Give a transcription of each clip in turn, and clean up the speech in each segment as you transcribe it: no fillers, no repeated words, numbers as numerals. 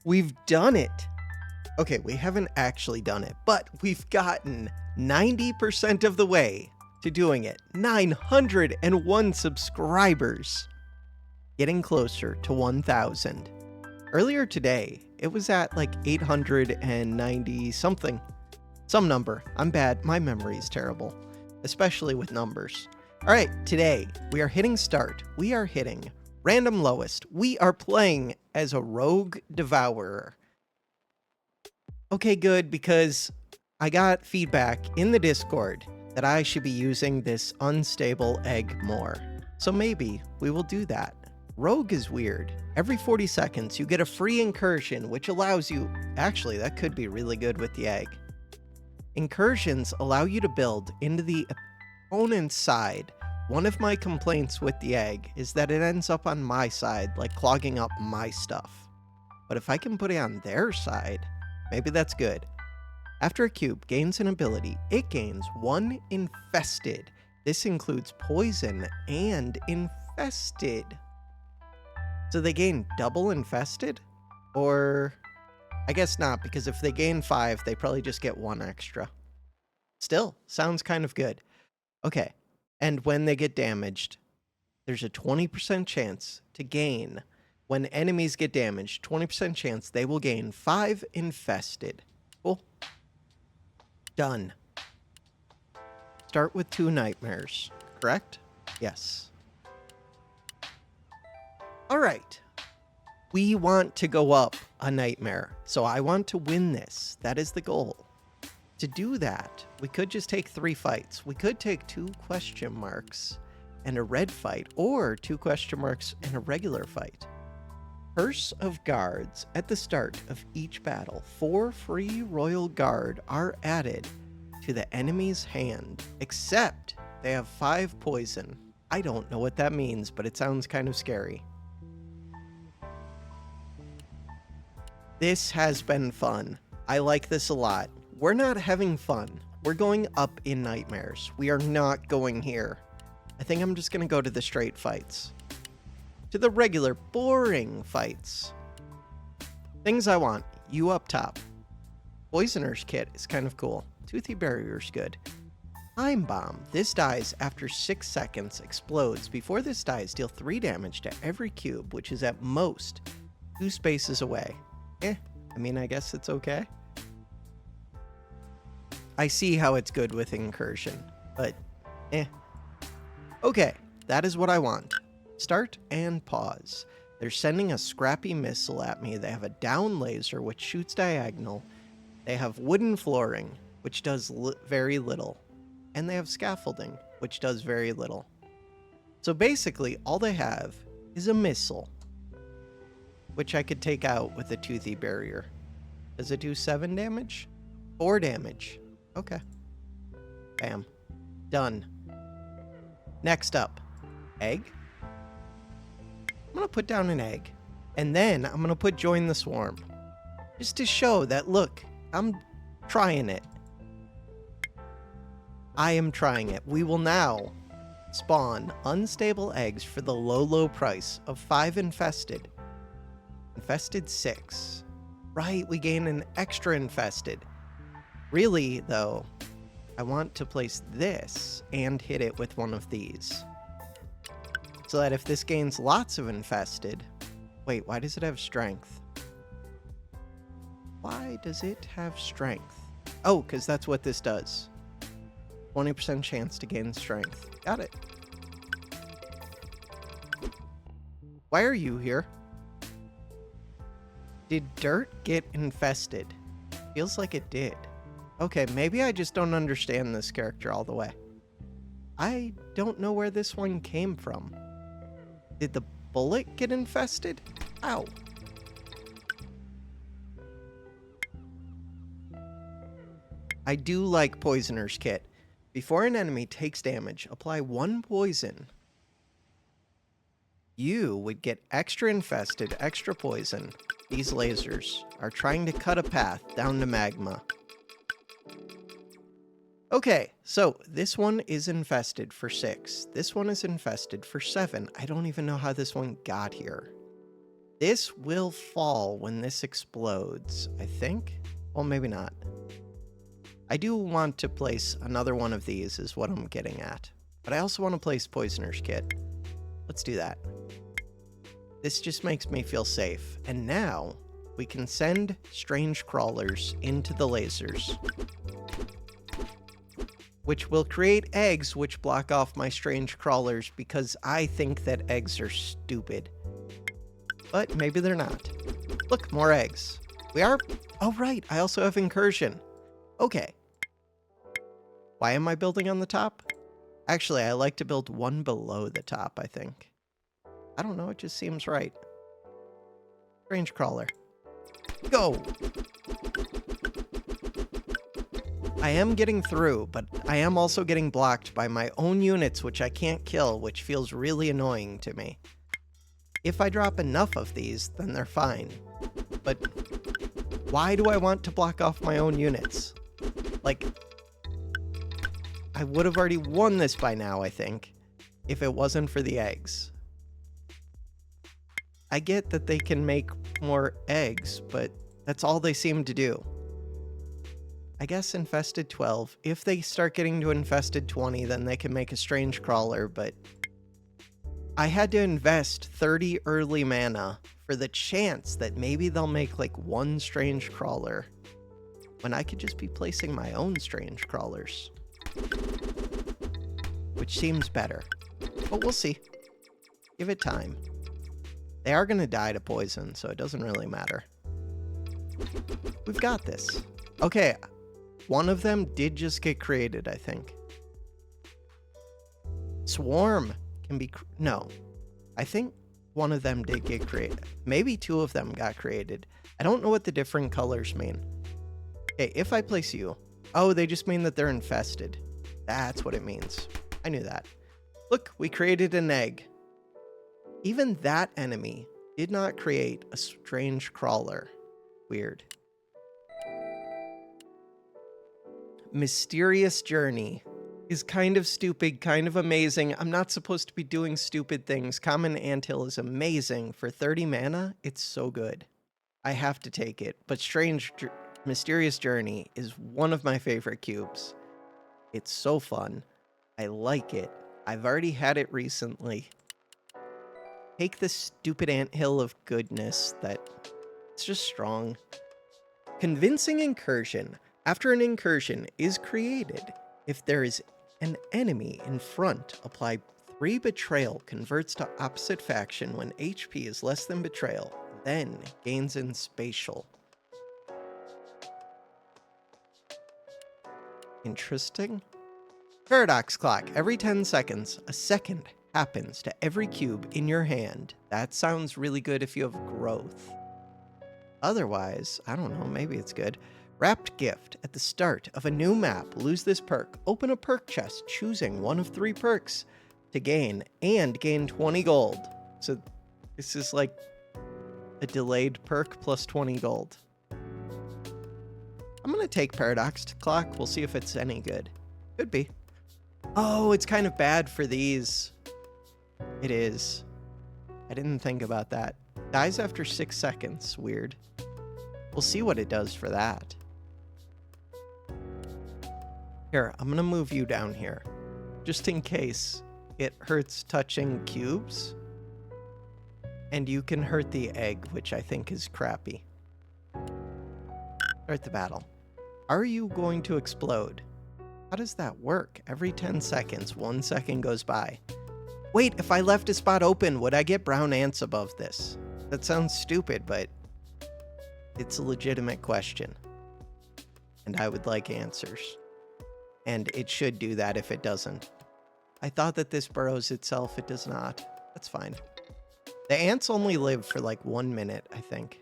We've done it. Okay, we haven't actually done it, but we've gotten 90% of the way to doing it. 901 subscribers. Getting closer to 1,000. Earlier today, it was at like 890 something. Some number. I'm bad. My memory is terrible, especially with numbers. All right, today we are hitting start. We are hitting random lowest. We are playing as a rogue devourer. Okay, good, because I got feedback in the Discord that I should be using this unstable egg more. So maybe we will do that. Rogue is weird. Every 40 seconds, you get a free incursion, which allows you... Actually, that could be really good with the egg. Incursions allow you to build into the opponent's side. One of my complaints with the egg is that it ends up on my side, like clogging up my stuff. But if I can put it on their side, maybe that's good. After a cube gains an ability, it gains 1 infested. This includes poison and infested. So they gain double infested? Or... I guess not, because if they gain 5, they probably just get 1 extra. Still, sounds kind of good. Okay, and when they get damaged, there's a 20% chance to gain. When enemies get damaged, 20% chance they will gain 5 infested. Cool. Done. Start with 2 nightmares, correct? Yes. All right. We want to go up a nightmare, so I want to win this. That is the goal. To do that, we could just take 3 fights. We could take 2 question marks and a red fight, or 2 question marks and a regular fight. Purse of Guards. At the start of each battle, 4 free Royal Guard are added to the enemy's hand, except they have 5 poison. I don't know what that means, but it sounds kind of scary. This has been fun. I like this a lot. We're not having fun. We're going up in nightmares. We are not going here. I think I'm just going to go to the straight fights. To the regular, boring fights. Things I want. You up top. Poisoner's Kit is kind of cool. Toothy Barrier's good. Time Bomb. This dies after 6 seconds. Explodes. Before this dies, deal 3 damage to every cube, which is at most 2 spaces away. I mean, I guess it's okay. I see how it's good with incursion, but Okay, that is what I want. Start and pause. They're sending a scrappy missile at me. They have a down laser, which shoots diagonal. They have wooden flooring, which does very little. And they have scaffolding, which does very little. So basically, all they have is a missile, which I could take out with a Toothy Barrier. Does it do 7 damage? 4 damage. Okay. Bam. Done. Next up. Egg. I'm going to put down an egg. And then I'm going to put Join the Swarm. Just to show that, look, I'm trying it. I am trying it. We will now spawn unstable eggs for the low, low price of 5 infested. Infested 6. Right, we gain an extra infested. Really, though, I want to place this and hit it with one of these. So that if this gains lots of infested... Wait, why does it have strength? Why does it have strength? Oh, because that's what this does. 20% chance to gain strength. Got it. Why are you here? Did dirt get infested? Feels like it did. Okay, maybe I just don't understand this character all the way. I don't know where this one came from. Did the bullet get infested? Ow. I do like Poisoner's Kit. Before an enemy takes damage, apply 1 poison. You would get extra infested, extra poison. These lasers are trying to cut a path down to magma. Okay, so this one is infested for 6. This one is infested for 7. I don't even know how this one got here. This will fall when this explodes, I think. Well, maybe not. I do want to place another one of these is what I'm getting at. But I also want to place Poisoner's Kit. Let's do that. This just makes me feel safe. And now we can send strange crawlers into the lasers, which will create eggs which block off my strange crawlers because I think that eggs are stupid. But maybe they're not. Look, more eggs. We are... Oh, right. I also have incursion. Okay. Why am I building on the top? Actually, I like to build one below the top, I think. I don't know. It just seems right. Strange crawler. Go! I am getting through, but I am also getting blocked by my own units, which I can't kill, which feels really annoying to me. If I drop enough of these, then they're fine. But why do I want to block off my own units? Like, I would have already won this by now, I think, if it wasn't for the eggs. I get that they can make more eggs, but that's all they seem to do. I guess infested 12. If they start getting to infested 20, then they can make a strange crawler, but I had to invest 30 early mana for the chance that maybe they'll make like one strange crawler when I could just be placing my own strange crawlers, which seems better, but we'll see. Give it time. They are going to die to poison, so it doesn't really matter. We've got this. Okay, one of them did just get created, I think. Swarm can be... No. I think one of them did get created. Maybe two of them got created. I don't know what the different colors mean. Okay, if I place you... Oh, they just mean that they're infested. That's what it means. I knew that. Look, we created an egg. Even that enemy did not create a strange crawler. Weird. Mysterious Journey is kind of stupid, kind of amazing. I'm not supposed to be doing stupid things. Common Anthill is amazing. For 30 mana, it's so good. I have to take it. But Mysterious Journey is one of my favorite cubes. It's so fun. I like it. I've already had it recently. Take this stupid anthill of goodness that it's just strong. Convincing Incursion. After an incursion is created, if there is an enemy in front, apply 3 Betrayal, converts to opposite faction when HP is less than Betrayal, then gains in Spatial. Interesting. Paradox Clock. Every 10 seconds, a second happens to every cube in your hand. That sounds really good if you have growth. Otherwise, I don't know, maybe it's good. Wrapped Gift. At the start of a new map, lose this perk. Open a perk chest, choosing one of 3 perks to gain, and gain 20 gold. So this is like a delayed perk plus 20 gold. I'm going to take Paradox Clock. We'll see if it's any good. Could be. Oh, it's kind of bad for these. It is. I didn't think about that. Dies after 6 seconds. Weird. We'll see what it does for that. Here, I'm going to move you down here. Just in case it hurts touching cubes. And you can hurt the egg, which I think is crappy. Start the battle. Are you going to explode? How does that work? Every 10 seconds, 1 second goes by. Wait, if I left a spot open, would I get brown ants above this? That sounds stupid, but it's a legitimate question. And I would like answers. And it should do that if it doesn't. I thought that this burrows itself. It does not. That's fine. The ants only live for like 1 minute, I think.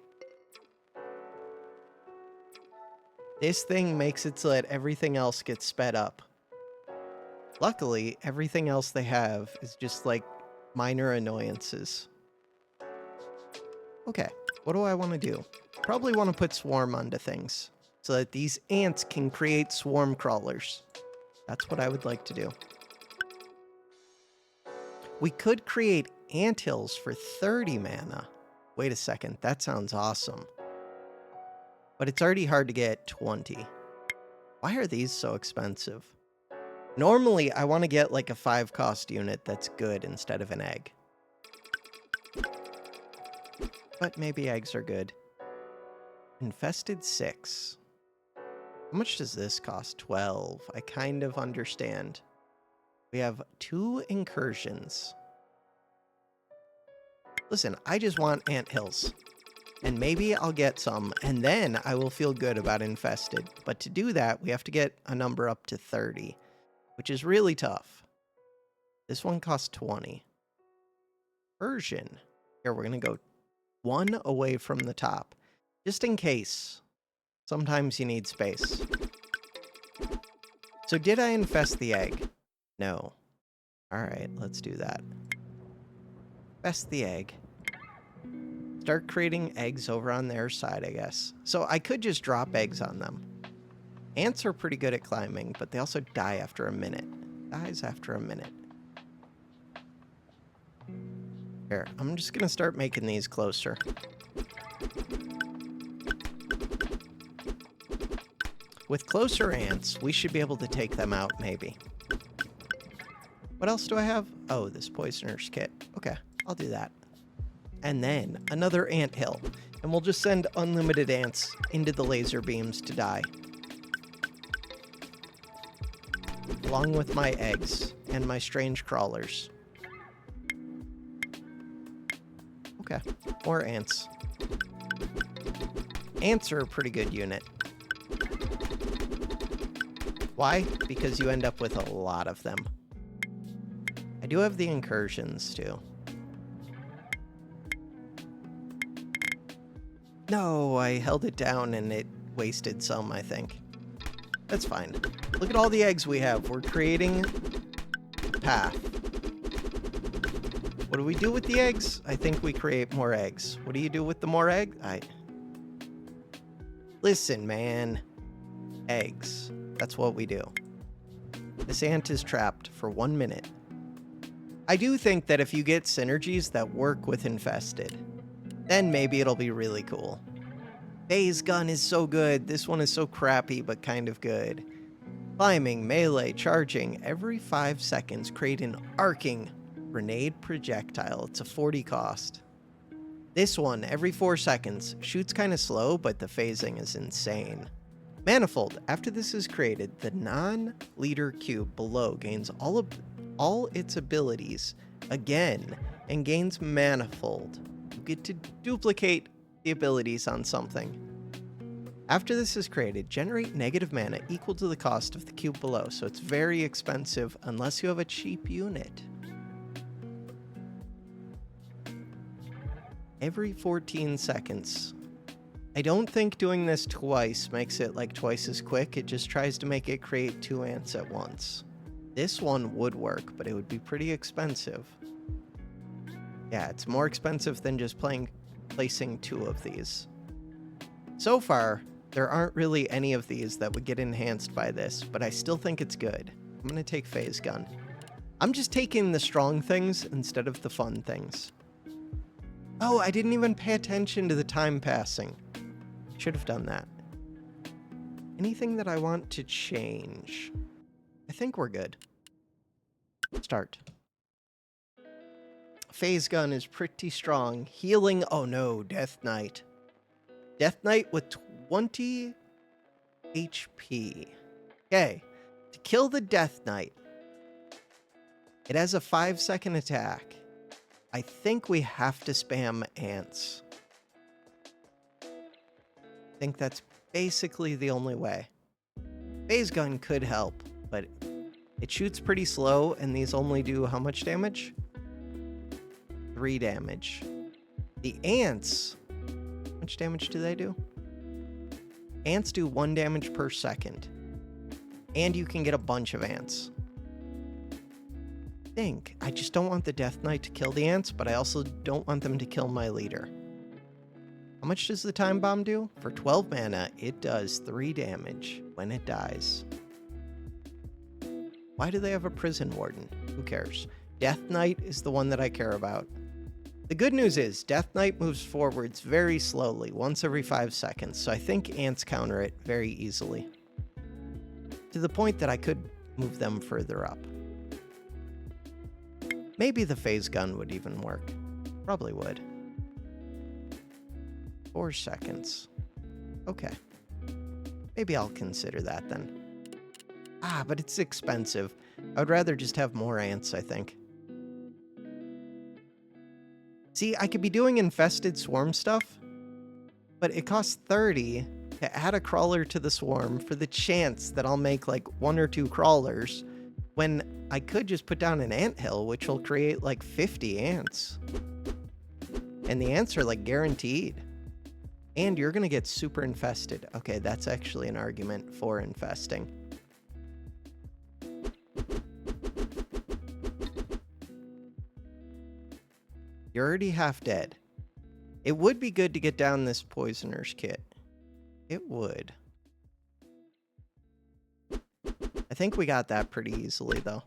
This thing makes it so that everything else gets sped up. Luckily, everything else they have is just like minor annoyances. Okay, what do I want to do? Probably want to put Swarm onto things so that these ants can create swarm crawlers. That's what I would like to do. We could create anthills for 30 mana. Wait a second. That sounds awesome. But it's already hard to get 20. Why are these so expensive? Normally, I want to get like a 5-cost unit that's good instead of an egg. But maybe eggs are good. Infested 6. How much does this cost? 12. I kind of understand. We have 2 incursions. Listen, I just want anthills. And maybe I'll get some, and then I will feel good about infested. But to do that, we have to get a number up to 30, which is really tough. This one costs 20. Version. Here, we're going to go 1 away from the top, just in case. Sometimes you need space. So did I infest the egg? No. All right, let's do that. Infest the egg. Start creating eggs over on their side, I guess. So I could just drop eggs on them. Ants are pretty good at climbing, but they also die after a minute. Dies after a minute. Here, I'm just gonna start making these closer. With closer ants, we should be able to take them out, maybe. What else do I have? Oh, this poisoner's kit. Okay, I'll do that. And then another anthill. And we'll just send unlimited ants into the laser beams to die. Along with my eggs and my strange crawlers. Okay, more ants. Ants are a pretty good unit. Why? Because you end up with a lot of them. I do have the incursions, too. No, I held it down and it wasted some, I think. That's fine. Look at all the eggs we have. We're creating a path. What do we do with the eggs? I think we create more eggs. What do you do with the more eggs? Listen, man. Eggs. That's what we do. This ant is trapped for 1 minute. I do think that if you get synergies that work with infested, then maybe it'll be really cool. Phase gun is so good. This one is so crappy, but kind of good. Climbing, melee, charging. Every 5 seconds, create an arcing grenade projectile. It's a 40 cost. This one, every 4 seconds. Shoots kind of slow, but the phasing is insane. Manifold. After this is created, the non-leader cube below gains all its abilities again and gains manifold. You get to duplicate the abilities on something. After this is created, generate negative mana equal to the cost of the cube below, so it's very expensive unless you have a cheap unit. Every 14 seconds. I don't think doing this twice makes it like twice as quick. It just tries to make it create 2 ants at once. This one would work, but it would be pretty expensive. Yeah, it's more expensive than just placing 2 of these. So far, there aren't really any of these that would get enhanced by this, but I still think it's good. I'm gonna take phase gun. I'm just taking the strong things instead of the fun things. Oh, I didn't even pay attention to the time passing. Should have done that. Anything that I want to change? I think we're good. Start. Phase gun is pretty strong. Healing. Oh no, Death Knight. Death Knight with 20 HP. Okay. To kill the Death Knight, it has a 5-second attack. I think we have to spam ants. I think that's basically the only way. Phase gun could help, but it shoots pretty slow, and these only do how much damage? 3 damage. The ants, how much damage do they do? Ants do 1 damage per second. And you can get a bunch of ants. I just don't want the Death Knight to kill the ants, but I also don't want them to kill my leader. How much does the time bomb do? For 12 mana, it does 3 damage when it dies. Why do they have a prison warden? Who cares? Death Knight is the one that I care about. The good news is Death Knight moves forwards very slowly, once every 5 seconds, so I think ants counter it very easily. To the point that I could move them further up. Maybe the phase gun would even work. Probably would. 4 seconds. Okay. Maybe I'll consider that then. Ah, but it's expensive. I would rather just have more ants, I think. See, I could be doing infested swarm stuff, but it costs 30 to add a crawler to the swarm for the chance that I'll make like 1 or 2 crawlers, when I could just put down an anthill, which will create like 50 ants. And the ants are like guaranteed. And you're gonna get super infested. Okay, that's actually an argument for infesting. You're already half dead. It would be good to get down this poisoner's kit. It would. I think we got that pretty easily, though.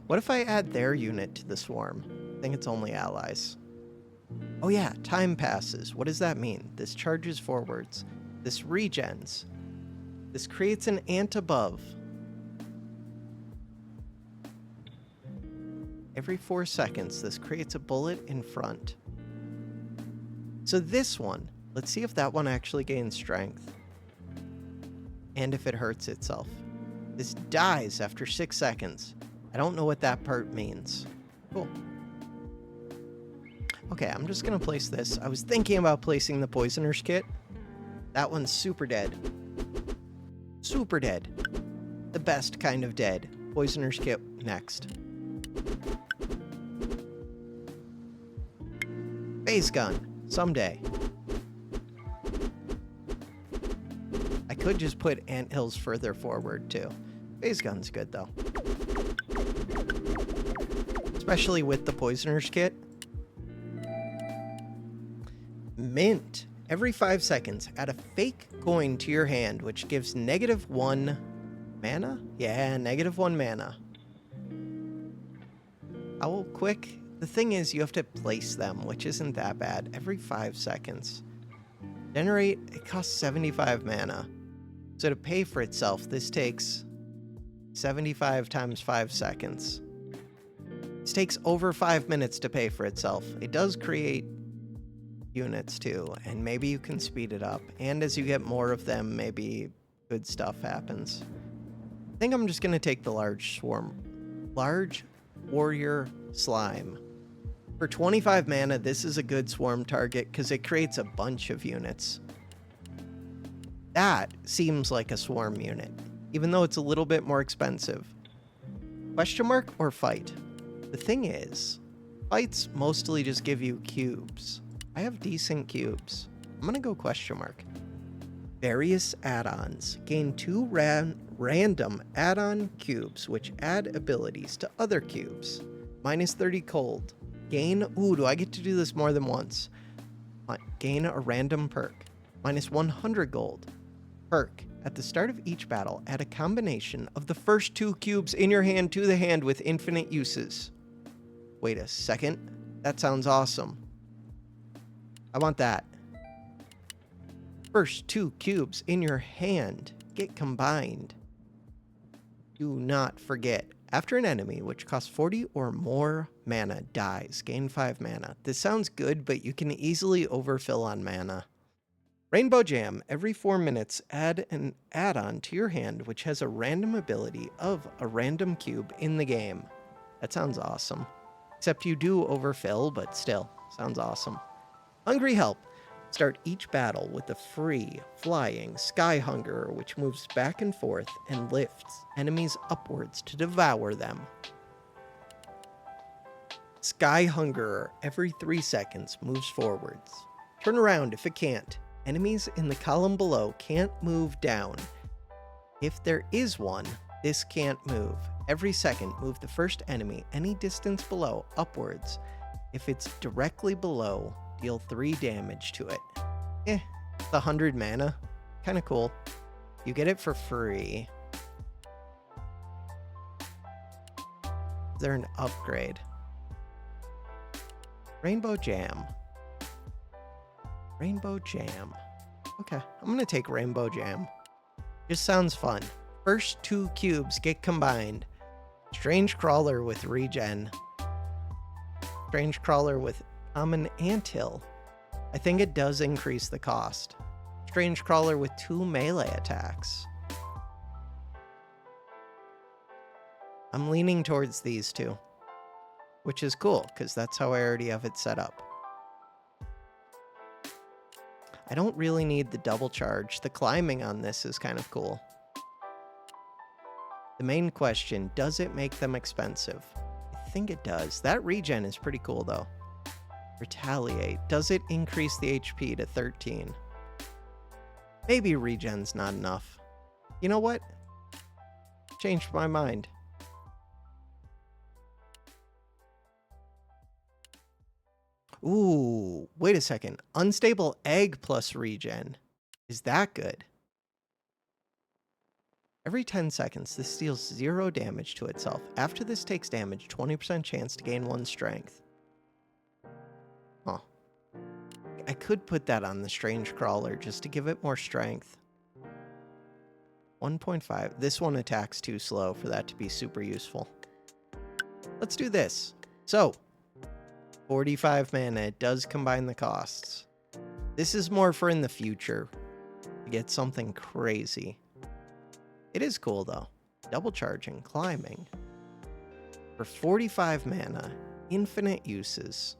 What if I add their unit to the swarm? I think it's only allies. Oh yeah, time passes. What does that mean? This charges forwards. This regens. This creates an ant above. Every 4 seconds, this creates a bullet in front. So this one, let's see if that one actually gains strength. And if it hurts itself. This dies after 6 seconds. I don't know what that part means. Cool. Okay, I'm just gonna place this. I was thinking about placing the poisoner's kit. That one's super dead. Super dead. The best kind of dead. Poisoner's kit next. Phase gun. Someday. I could just put anthills further forward, too. Phase gun's good, though. Especially with the poisoner's kit. Mint. Every 5 seconds, add a fake coin to your hand, which gives -1 mana? Yeah, -1 mana. How quick? The thing is, you have to place them, which isn't that bad. Every 5 seconds. Generate, it costs 75 mana. So to pay for itself, this takes 75 times 5 seconds. This takes over 5 minutes to pay for itself. It does create units too, and maybe you can speed it up. And as you get more of them, maybe good stuff happens. I think I'm just gonna take the large swarm. Large warrior slime. For 25 mana, this is a good swarm target because it creates a bunch of units. That seems like a swarm unit, even though it's a little bit more expensive. Question mark or fight? The thing is, fights mostly just give you cubes. I have decent cubes. I'm gonna go question mark. Various add-ons. Gain 2 random add-on cubes, which add abilities to other cubes. -30 cold. Gain, ooh, do I get to do this more than once? Gain a random perk. -100 gold. Perk. At the start of each battle, add a combination of the first 2 cubes in your hand to the hand with infinite uses. Wait a second. That sounds awesome. I want that. First 2 cubes in your hand get combined. Do not forget. After an enemy, which costs 40 or more mana, dies, gain 5 mana. This sounds good, but you can easily overfill on mana. Rainbow Jam. Every 4 minutes, add an add-on to your hand, which has a random ability of a random cube in the game. That sounds awesome. Except you do overfill, but still, sounds awesome. Hungry Help. Start each battle with a free, flying Sky Hungerer, which moves back and forth and lifts enemies upwards to devour them. Sky Hungerer, every 3 seconds, moves forwards. Turn around if it can't. Enemies in the column below can't move down. If there is one, this can't move. Every second, move the first enemy any distance below upwards. If it's directly below, deal 3 damage to it. It's 100 mana. Kinda cool. You get it for free. Is there an upgrade? Rainbow Jam. Rainbow Jam. Okay, I'm gonna take Rainbow Jam. Just sounds fun. First 2 cubes get combined. Strange Crawler with regen. Strange Crawler with common anthill. I think it does increase the cost. Strange Crawler with 2 melee attacks. I'm leaning towards these 2, which is cool because that's how I already have it set up. I don't really need the double charge. The climbing on this is kind of cool. The main question, does it make them expensive? I think it does. That regen is pretty cool though. Retaliate. Does it increase the HP to 13? Maybe regen's not enough. You know what? Changed my mind. Ooh, wait a second. Unstable egg plus regen. Is that good? Every 10 seconds, this deals 0 damage to itself. After this takes damage, 20% chance to gain 1 strength. Huh. I could put that on the Strange Crawler just to give it more strength. 1.5. This one attacks too slow for that to be super useful. Let's do this. So, 45 mana. It does combine the costs. This is more for in the future to get something crazy. It is cool though. Double charging, climbing. For 45 mana, infinite uses.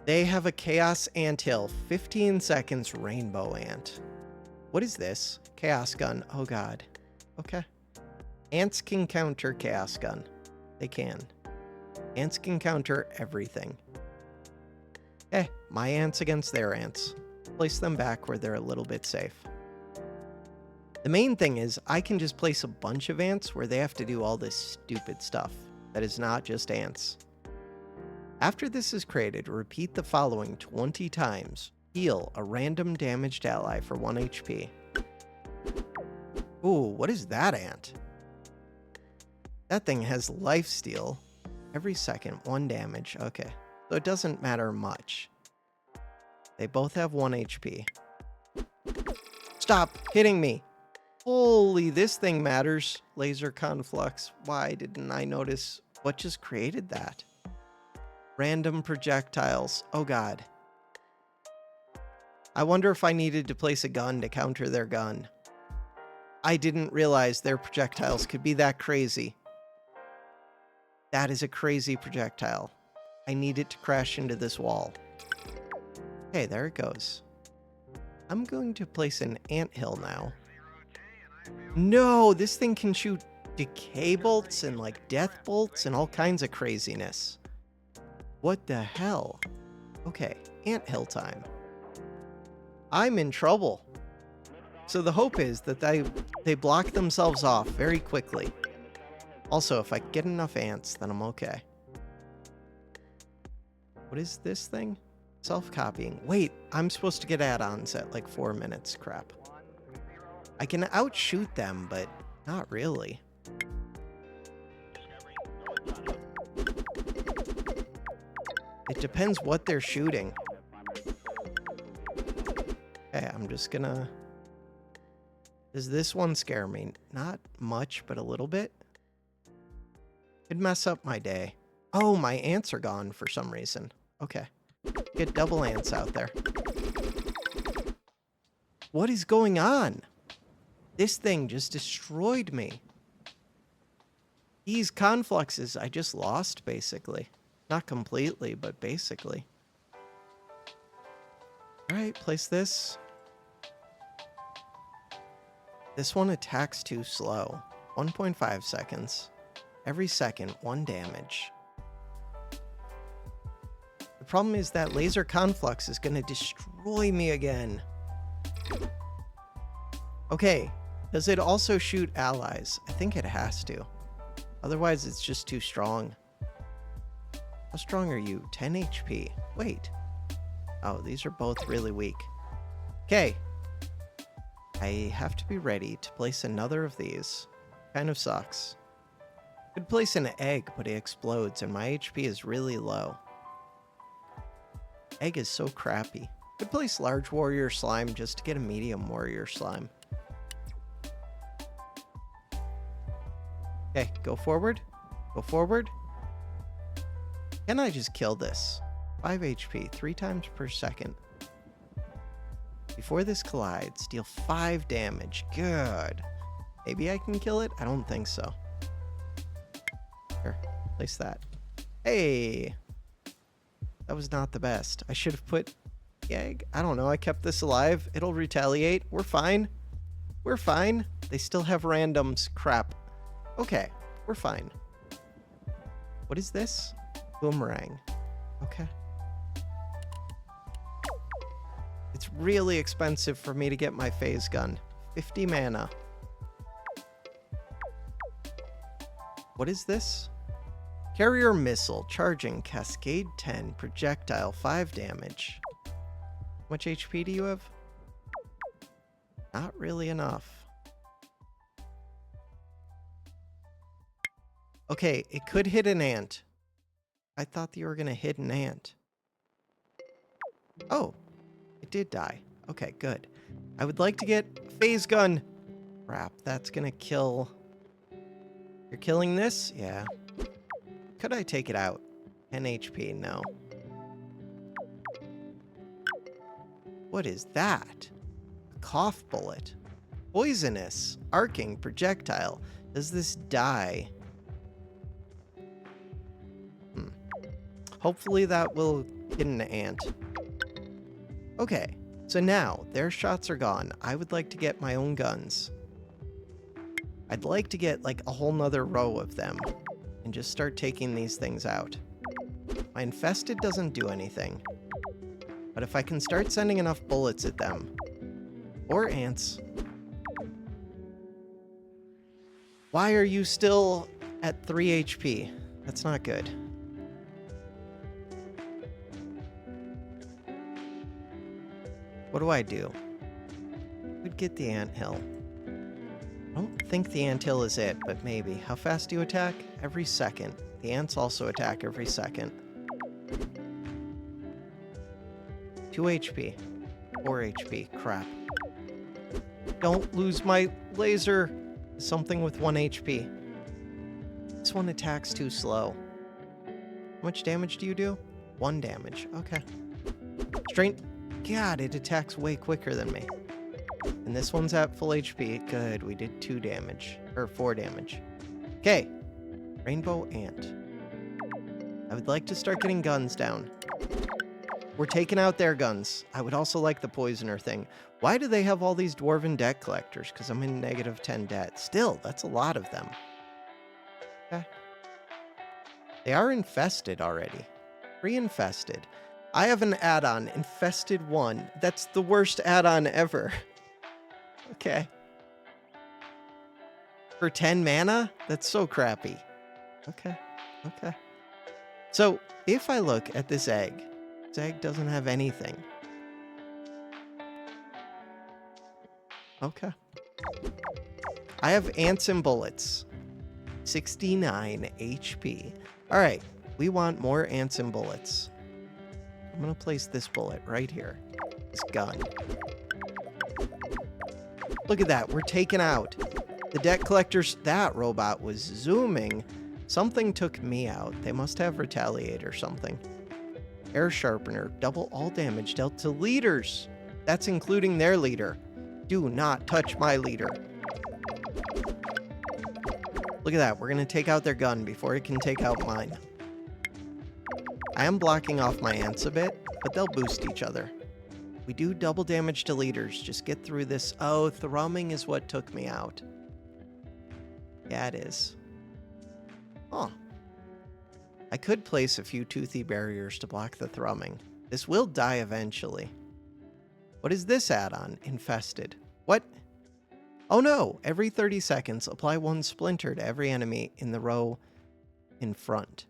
They have a Chaos Anthill, 15 seconds Rainbow Ant. What is this? Chaos Gun. Oh god. Okay. Ants can counter Chaos Gun. They can. Ants can counter everything. Okay, my ants against their ants. Place them back where they're a little bit safe. The main thing is, I can just place a bunch of ants where they have to do all this stupid stuff that is not just ants. After this is created, repeat the following 20 times. Heal a random damaged ally for 1 HP. Ooh, what is that ant? That thing has lifesteal. Every second, 1 damage. Okay, so it doesn't matter much. They both have 1 HP. Stop hitting me! Holy, this thing matters. Laser Conflux. Why didn't I notice what just created that? Random projectiles. Oh god. I wonder if I needed to place a gun to counter their gun. I didn't realize their projectiles could be that crazy. That is a crazy projectile. I need it to crash into this wall. Okay, there it goes. I'm going to place an anthill now. No, this thing can shoot decay bolts and like death bolts and all kinds of craziness. What the hell? Okay, anthill time. I'm in trouble. So the hope is that they block themselves off very quickly. Also, if I get enough ants, then I'm okay. What is this thing? Self-copying. Wait, I'm supposed to get add-ons at like 4 minutes. Crap. I can outshoot them, but not really. It depends what they're shooting. Okay, I'm just gonna... Does this one scare me? Not much, but a little bit. Could mess up my day. Oh, my ants are gone for some reason. Okay. Get double ants out there. What is going on? This thing just destroyed me. These confluxes I just lost, basically. Not completely, but basically. Alright, place this. This one attacks too slow. 1.5 seconds. Every second, 1 damage. The problem is that laser conflux is going to destroy me again. Okay, does it also shoot allies? I think it has to. Otherwise, it's just too strong. How strong are you? 10 HP. Wait. Oh, these are both really weak. Okay. I have to be ready to place another of these. Kind of sucks. Could place an egg, but it explodes, and my HP is really low. Egg is so crappy. Could place large warrior slime just to get a medium warrior slime. Okay, go forward. Go forward. Can I just kill this? 5 HP, 3 times per second. Before this collides, deal 5 damage. Good. Maybe I can kill it? I don't think so. Here, place that. Hey! That was not the best. I should have put the egg. I don't know. I kept this alive. It'll retaliate. We're fine. We're fine. They still have randoms. Crap. Okay, we're fine. What is this? Boomerang. Okay. It's really expensive for me to get my phase gun. 50 mana. What is this? Carrier missile, charging, cascade 10, projectile 5 damage. How much HP do you have? Not really enough. Okay, it could hit an ant. I thought you were gonna hit an ant. Oh, it did die. Okay, good. I would like to get phase gun. Crap, that's gonna kill. You're killing this? Yeah. Could I take it out? 10 HP, no. What is that? A cough bullet. Poisonous. Arcing projectile. Does this die? Hopefully that will hit an ant. Okay, so now their shots are gone. I would like to get my own guns. I'd like to get like a whole nother row of them and just start taking these things out. My infested doesn't do anything. But if I can start sending enough bullets at them, or ants. Why are you still at 3 HP? That's not good. What do I do? Could get the anthill. I don't think the anthill is it, but maybe. How fast do you attack? Every second. The ants also attack every second. 2 HP. 4 HP. Crap. Don't lose my laser. Something with 1 HP. This one attacks too slow. How much damage do you do? 1 damage. Okay. Strength. God, it attacks way quicker than me. And this one's at full HP. Good, we did 2 damage. Or 4 damage. Okay. Rainbow ant. I would like to start getting guns down. We're taking out their guns. I would also like the poisoner thing. Why do they have all these dwarven debt collectors? Because I'm in negative 10 debt. Still, that's a lot of them. Okay. They are infested already. Re-infested. I have an add-on, Infested 1. That's the worst add-on ever. Okay. For 10 mana? That's so crappy. Okay. Okay. So, if I look at this egg doesn't have anything. Okay. I have ants and bullets. 69 HP. Alright, we want more ants and bullets. I'm gonna place this bullet right here. This gun. Look at that, we're taken out. The debt collectors, that robot was zooming. Something took me out. They must have retaliate or something. Air sharpener, double all damage dealt to leaders. That's including their leader. Do not touch my leader. Look at that, we're gonna take out their gun before it can take out mine. I am blocking off my ants a bit, but they'll boost each other. We do double damage to leaders. Just get through this. Oh, thrumming is what took me out. Yeah, it is. Huh. I could place a few toothy barriers to block the thrumming. This will die eventually. What is this add-on? Infested. What? Oh no! Every 30 seconds, apply 1 splinter to every enemy in the row in front.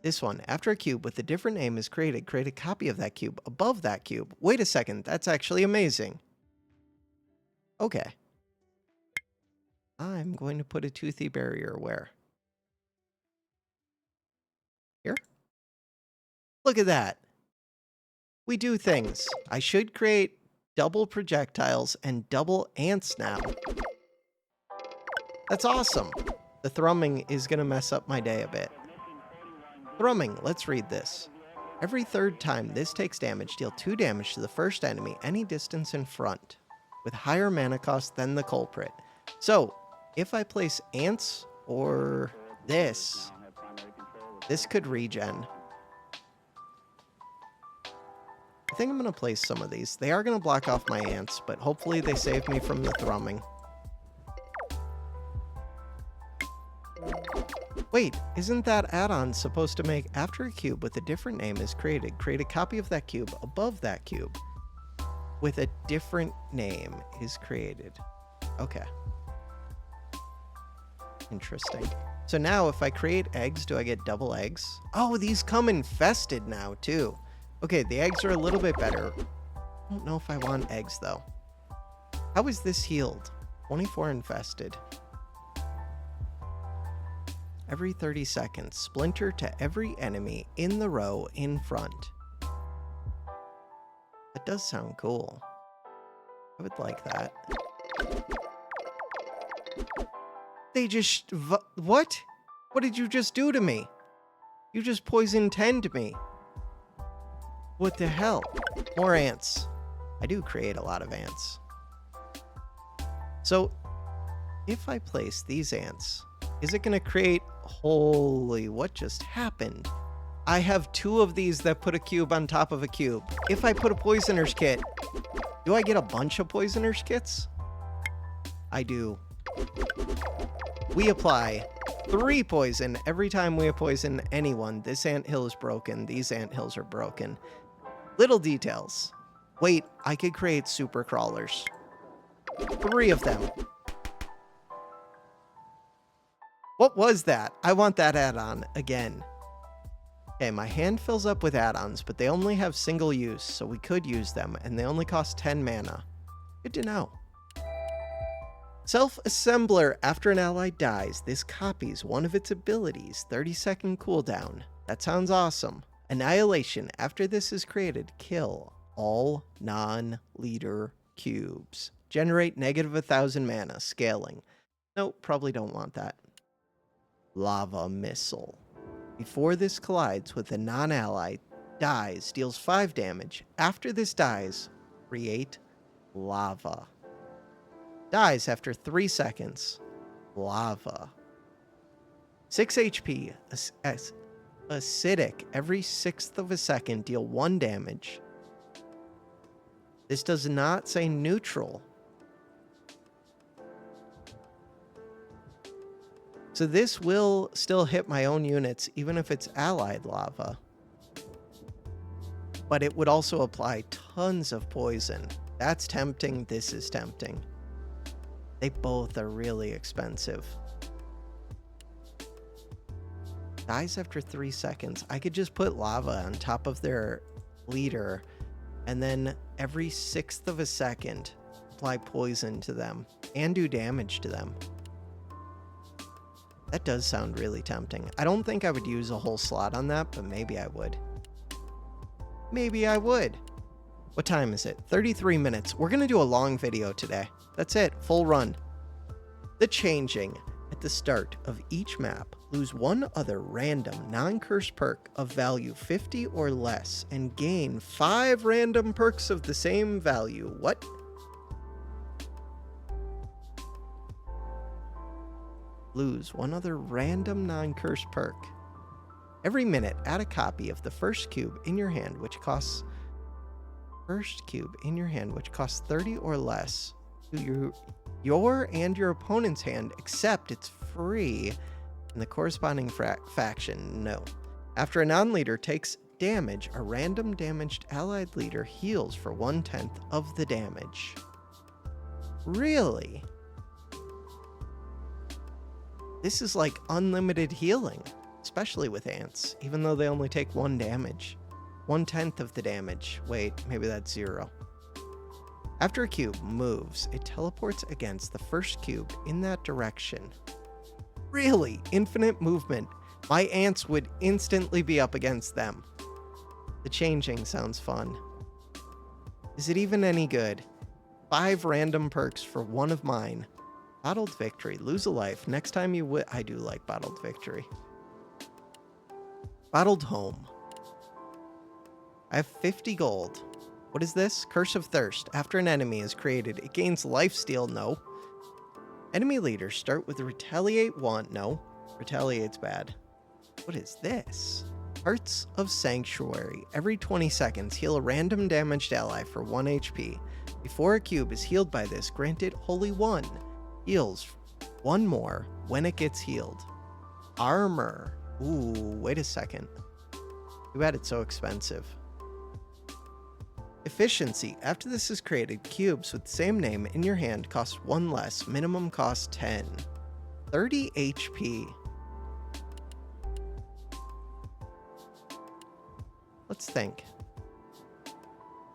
This one, after a cube with a different name is created, create a copy of that cube above that cube. Wait a second, that's actually amazing. Okay. I'm going to put a toothy barrier where? Look at that. We do things. I should create double projectiles and double ants now. That's awesome. The thrumming is going to mess up my day a bit. Thrumming, let's read this. Every third time this takes damage, deal 2 damage to the first enemy any distance in front, with higher mana cost than the culprit. So, if I place ants or this could regen. I think I'm going to place some of these. They are going to block off my ants, but hopefully they save me from the thrumming. Wait, isn't that add-on supposed to make after a cube with a different name is created, create a copy of that cube above that cube with a different name is created? Okay. Interesting. So now if I create eggs, do I get double eggs? Oh, these come infested now too. Okay, the eggs are a little bit better. I don't know if I want eggs though. How is this healed? 24 infested. Every 30 seconds, splinter to every enemy in the row in front. That does sound cool. I would like that. They just... What? What did you just do to me? You just poison 10'd me. What the hell? More ants. I do create a lot of ants. So, if I place these ants, is it going to create... Holy, what just happened? I have 2 of these that put a cube on top of a cube. If I put a poisoner's kit, do I get a bunch of poisoner's kits? I do. We apply 3 poison every time we poison anyone. This anthill is broken. These anthills are broken. Little details. Wait, I could create super crawlers. 3 of them. What was that? I want that add-on again. Okay, my hand fills up with add-ons, but they only have single use, so we could use them, and they only cost 10 mana. Good to know. Self-assembler. After an ally dies, this copies one of its abilities. 30-second cooldown. That sounds awesome. Annihilation. After this is created, kill all non-leader cubes. Generate negative 1,000 mana. Scaling. Nope, probably don't want that. Lava missile. Before this collides with a non-ally, dies, deals 5 damage. After this dies, create lava. Dies after 3 seconds. Lava. 6 HP. Acidic. Every 1/6 of a second, deal 1 damage. This does not say neutral. So this will still hit my own units, even if it's allied lava. But it would also apply tons of poison. That's tempting. This is tempting. They both are really expensive. Dies after 3 seconds. I could just put lava on top of their leader, and then every 1/6 of a second, apply poison to them and do damage to them. That does sound really tempting. I don't think I would use a whole slot on that, but maybe I would. Maybe I would. What time is it? 33 minutes. We're going to do a long video today. That's it. Full run. The changing. At the start of each map, lose 1 other random non-curse perk of value 50 or less and gain 5 random perks of the same value. What? Lose 1 other random non-curse perk. Every minute, add a copy of the first cube in your hand, which costs 30 or less to your and your opponent's hand, except it's free in the corresponding faction. No. After a non-leader takes damage, a random damaged allied leader heals for 1/10 of the damage. Really? This is like unlimited healing, especially with ants, even though they only take 1 damage. 1/10 of the damage. Wait, maybe that's 0. After a cube moves, it teleports against the first cube in that direction. Really? Infinite movement. My ants would instantly be up against them. The changing sounds fun. Is it even any good? 5 random perks for one of mine. Bottled victory. Lose a life. Next time you I do like bottled victory. Bottled home. I have 50 gold. What is this? Curse of Thirst. After an enemy is created, it gains lifesteal. No. Enemy leaders start with Retaliate 1. No. Retaliate's bad. What is this? Hearts of Sanctuary. Every 20 seconds, heal a random damaged ally for 1 HP. Before a cube is healed by this, grant it Holy 1. Heals 1 more when it gets healed. Armor. Ooh, wait a second. Too bad it's so expensive. Efficiency. After this is created, cubes with the same name in your hand cost 1 less. Minimum cost 10. 30 HP. Let's think.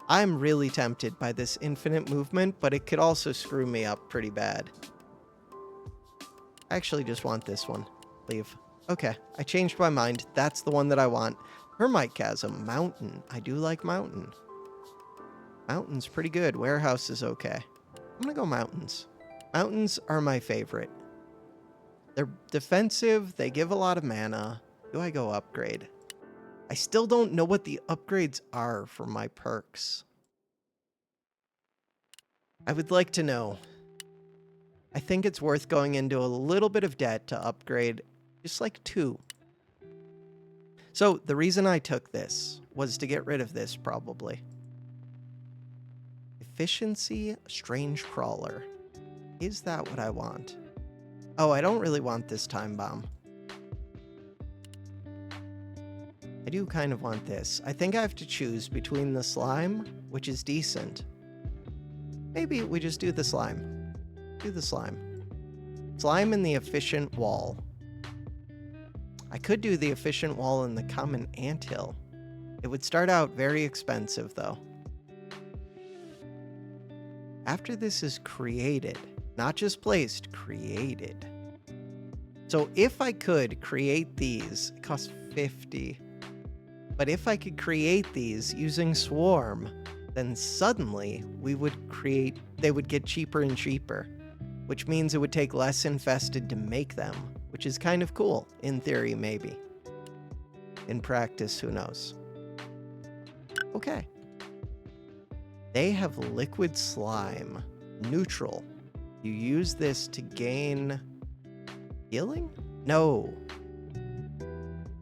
I'm really tempted by this infinite movement, but it could also screw me up pretty bad. I actually just want this one. Leave. Okay, I changed my mind. That's the one that I want. Hermite Chasm. Mountain. I do like mountain. Mountain's pretty good. Warehouse is okay. I'm gonna go mountains. Mountains are my favorite. They're defensive. They give a lot of mana. Do I go upgrade? I still don't know what the upgrades are for my perks. I would like to know. I think it's worth going into a little bit of debt to upgrade just like 2. So the reason I took this was to get rid of this probably. Efficiency, Strange Crawler. Is that what I want? Oh, I don't really want this Time Bomb. I do kind of want this. I think I have to choose between the slime, which is decent. Maybe we just do the slime. Do the slime. Slime and the efficient wall. I could do the efficient wall and the common anthill. It would start out very expensive though. After this is created, not just placed, created. So if I could create these, it costs 50. But if I could create these using Swarm, then suddenly they would get cheaper and cheaper, which means it would take less infested to make them, which is kind of cool. In theory, maybe. In practice, who knows? Okay. They have liquid slime. Neutral. You use this to gain healing? No.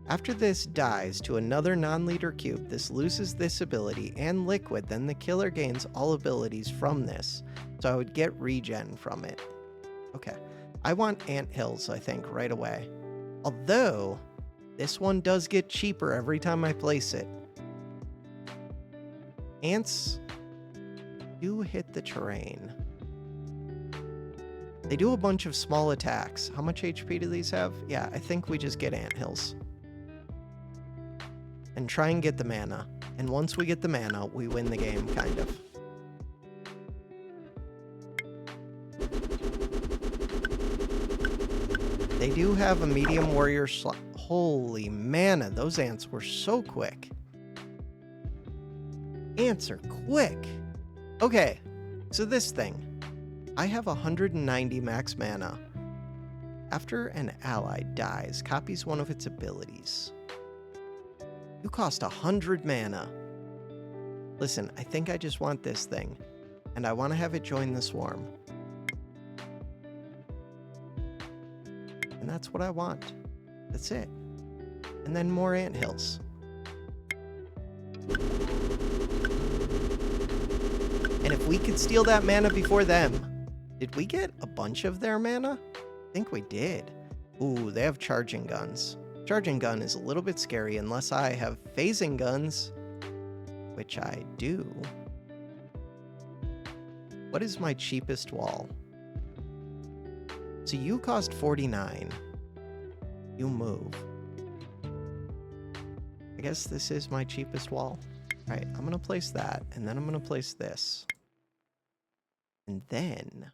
After this dies to another non-leader cube, this loses this ability and liquid, then the killer gains all abilities from this. So I would get regen from it. Okay. I want anthills, I think, right away. Although, this one does get cheaper every time I place it. Ants do hit the terrain. They do a bunch of small attacks. How much HP do these have? Yeah, I think we just get anthills. And try and get the mana. And once we get the mana, we win the game, kind of. They do have a medium warrior slot. Holy mana, those ants were so quick. Ants are quick. Okay, so this thing. I have 190 max mana. After an ally dies, copies one of its abilities. You cost 100 mana. Listen, I think I just want this thing. And I want to have it join the swarm. And that's what I want. That's it. And then more anthills. And if we could steal that mana before them, did we get a bunch of their mana? I think we did. Ooh, they have charging guns. Charging gun is a little bit scary unless I have phasing guns, which I do. What is my cheapest wall? So you cost 49. You move. I guess this is my cheapest wall. All right, I'm going to place that, and then I'm going to place this. And then...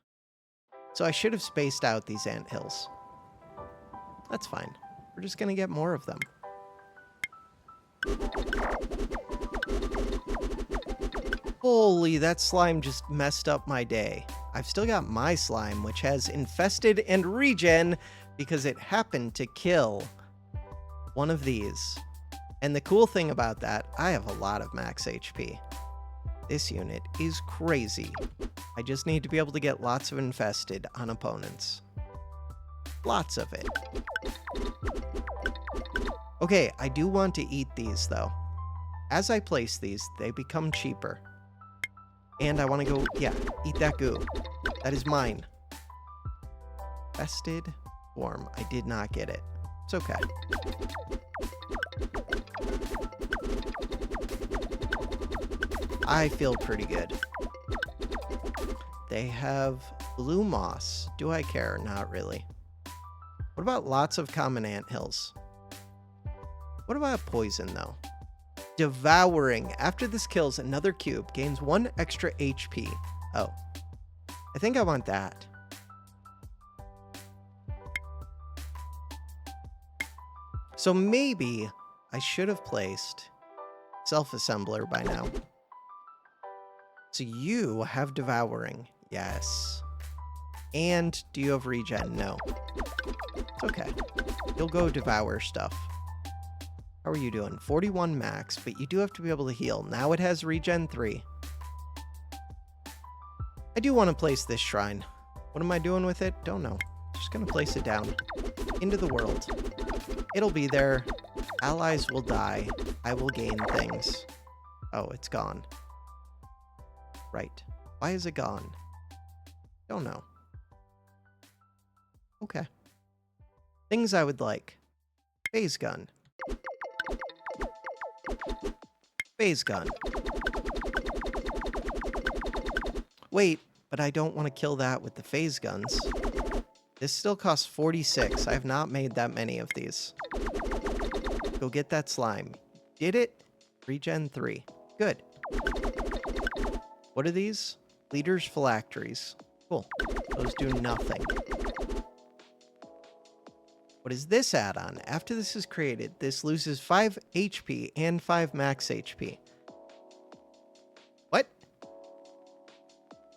So I should have spaced out these anthills. That's fine. We're just going to get more of them. Holy, that slime just messed up my day. I've still got my slime, which has infested and regen because it happened to kill one of these. And the cool thing about that, I have a lot of max HP. This unit is crazy. I just need to be able to get lots of infested on opponents. Lots of it. Okay, I do want to eat these though. As I place these, they become cheaper. And I want to go, yeah, eat that goo. That is mine. Infested worm. I did not get it. It's okay. I feel pretty good. They have blue moss. Do I care? Not really. What about lots of common anthills? What about poison, though? Devouring. After this kills another cube, gains 1 extra HP. Oh. I think I want that. So maybe I should have placed self-assembler by now. So you have devouring. Yes. And do you have regen? No. It's okay. You'll go devour stuff. How are you doing? 41 max, but you do have to be able to heal. Now it has regen 3. I do want to place this shrine. What am I doing with it? Don't know. Just gonna place it down. Into the world. It'll be there. Allies will die. I will gain things. Oh, it's gone. Right. Why is it gone? Don't know. Okay. Things I would like. Phase gun. Phase gun. Wait, but I don't want to kill that with the phase guns. This still costs 46. I have not made that many of these. Go get that slime. Did it? Regen 3. Good. What are these? Leaders' phylacteries. Cool. Those do nothing. What is this add-on? After this is created, this loses 5 HP and 5 max HP. What?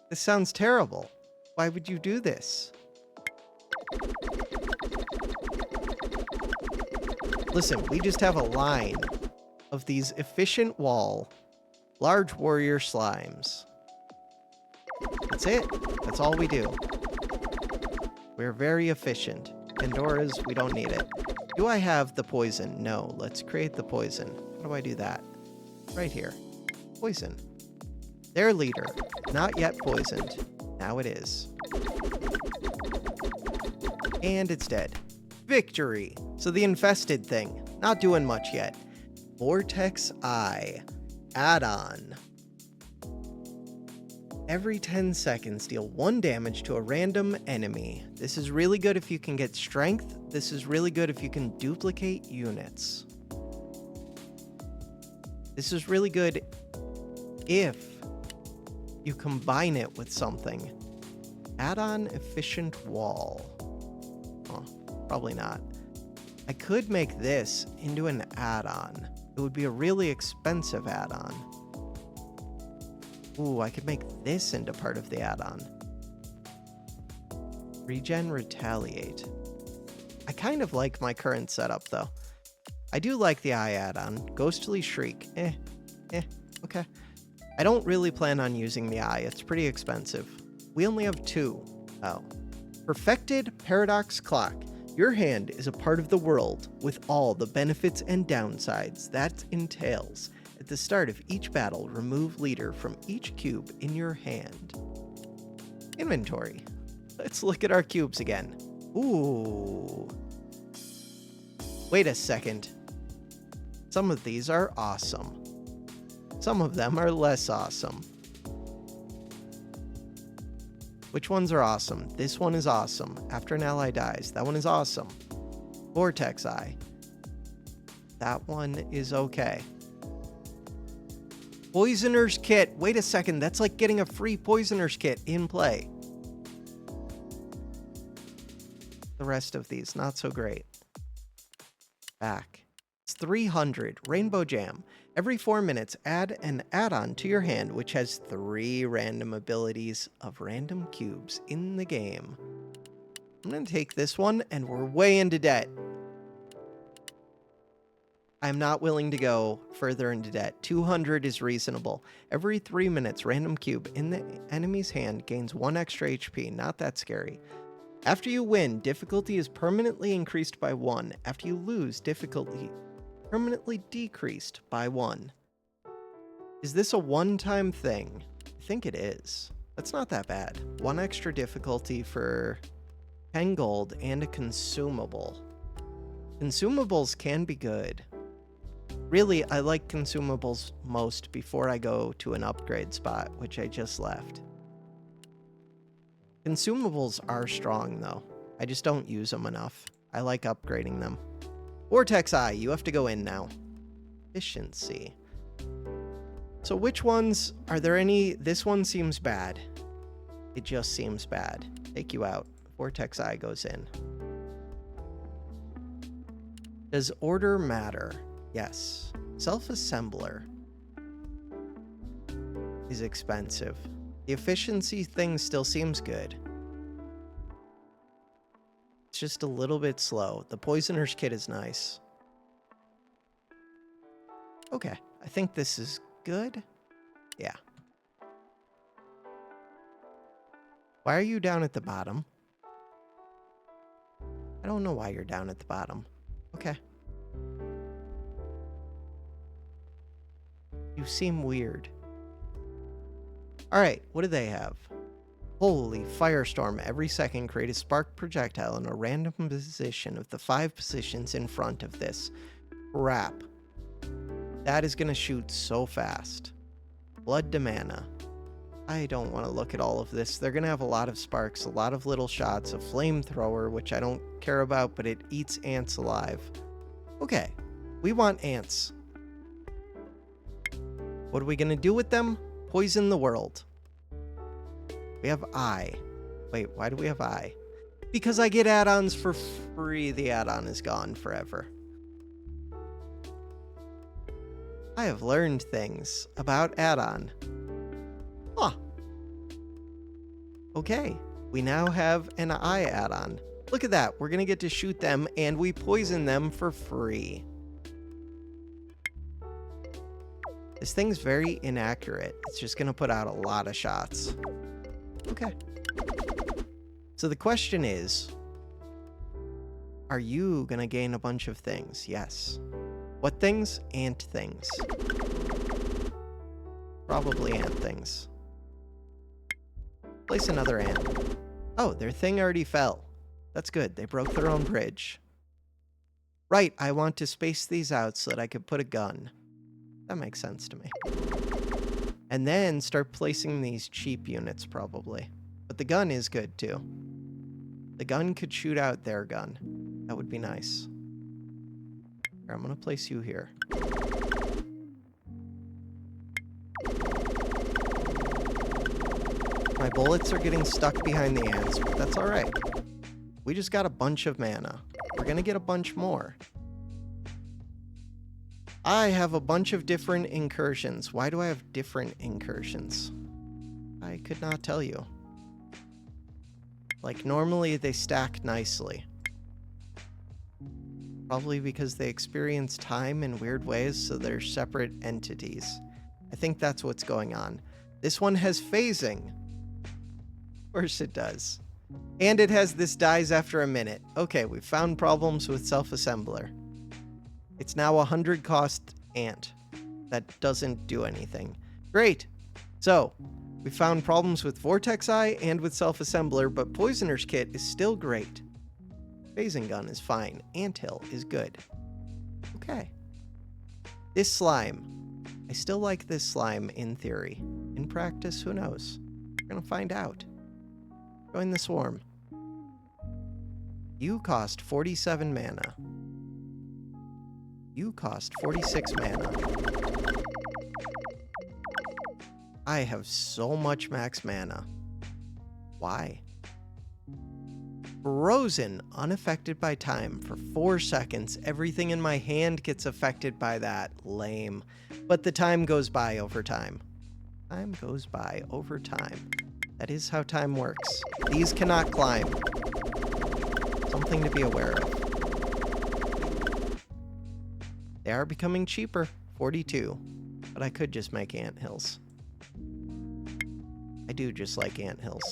This sounds terrible. Why would you do this? Listen, we just have a line of these efficient wall, large warrior slimes. That's it. That's all we do. We're very efficient. Pandora's, we don't need it. Do I have the poison? No. Let's create the poison. How do I do that? Right here. Poison. Their leader. Not yet poisoned. Now it is. And it's dead. Victory! So the infested thing. Not doing much yet. Vortex Eye. Add-on. Every 10 seconds, deal 1 damage to a random enemy. This is really good if you can get strength. This is really good if you can duplicate units. This is really good if you combine it with something. Add-on efficient wall. Huh, probably not. I could make this into an add-on. It would be a really expensive add-on. Ooh, I could make this into part of the add-on. Regen Retaliate. I kind of like my current setup, though. I do like the eye add-on. Ghostly Shriek. Okay. I don't really plan on using the eye. It's pretty expensive. We only have 2. Oh. Perfected Paradox Clock. Your hand is a part of the world with all the benefits and downsides that entails. At the start of each battle, remove leader from each cube in your hand. Inventory. Let's look at our cubes again. Ooh. Wait a second. Some of these are awesome. Some of them are less awesome. Which ones are awesome? This one is awesome. After an ally dies. That one is awesome. Vortex Eye. That one is okay. Poisoner's Kit. Wait a second. That's like getting a free Poisoner's Kit in play. The rest of these, not so great. Back. It's 300. Rainbow Jam. Every 4 minutes, add an add-on to your hand which has 3 random abilities of random cubes in the game. I'm going to take this one, and we're way into debt. I'm not willing to go further into debt. 200 is reasonable. Every 3 minutes, random cube in the enemy's hand gains 1 extra HP. Not that scary. After you win, difficulty is permanently increased by 1. After you lose, difficulty permanently decreased by 1. Is this a one-time thing? I think it is. That's not that bad. 1 extra difficulty for 10 gold and a consumable. Consumables can be good. Really, I like consumables most before I go to an upgrade spot, which I just left. Consumables are strong, though. I just don't use them enough. I like upgrading them. Vortex Eye, you have to go in now. Efficiency. So which ones, are there any? This one seems bad. It just seems bad. Take you out. Vortex Eye goes in. Does order matter? Yes. Self-assembler is expensive. The efficiency thing still seems good. It's just a little bit slow. The Poisoner's Kit is nice. Okay, I think this is good. Yeah. Why are you down at the bottom? I don't know why you're down at the bottom. Okay. You seem weird. Alright, what do they have? Holy firestorm. Every second, create a spark projectile in a random position of the 5 positions in front of this. Crap. That is going to shoot so fast. Blood to mana. I don't want to look at all of this. They're going to have a lot of sparks, a lot of little shots, a flamethrower, which I don't care about, but it eats ants alive. Okay, we want ants. What are we going to do with them? Poison the world. We have eye. Wait, why do we have eye? Because I get add-ons for free. The add-on is gone forever. I have learned things about add-on. Huh. Okay, we now have an eye add-on. Look at that. We're going to get to shoot them, and we poison them for free. This thing's very inaccurate. It's just going to put out a lot of shots. Okay. So the question is, are you going to gain a bunch of things? Yes. What things? Ant things. Probably ant things. Place another ant. Oh, their thing already fell. That's good. They broke their own bridge. Right, I want to space these out so that I could put a gun. That makes sense to me. And then start placing these cheap units, probably. But the gun is good, too. The gun could shoot out their gun. That would be nice. Here, I'm going to place you here. My bullets are getting stuck behind the ants, but that's alright. We just got a bunch of mana. We're going to get a bunch more. I have a bunch of different incursions. Why do I have different incursions? I could not tell you. Like, normally they stack nicely. Probably because they experience time in weird ways, so they're separate entities. I think that's what's going on. This one has phasing. Of course it does. And it has this dies after a minute. Okay, we've found problems with self-assembler. It's now a 100 cost ant. That doesn't do anything. Great. So, we found problems with Vortex Eye and with self-assembler, but Poisoner's Kit is still great. Phasing gun is fine. Anthill is good. Okay. This slime. I still like this slime in theory. In practice, who knows? We're gonna find out. Join the swarm. You cost 47 mana. You cost 46 mana. I have so much max mana. Why? frozen, unaffected by time for 4 seconds. Everything in my hand gets affected by that. Lame. But the time goes by over time. Time goes by over time. That is how time works. These cannot climb. Something to be aware of. They are becoming cheaper. 42. But I could just make anthills. I do just like anthills.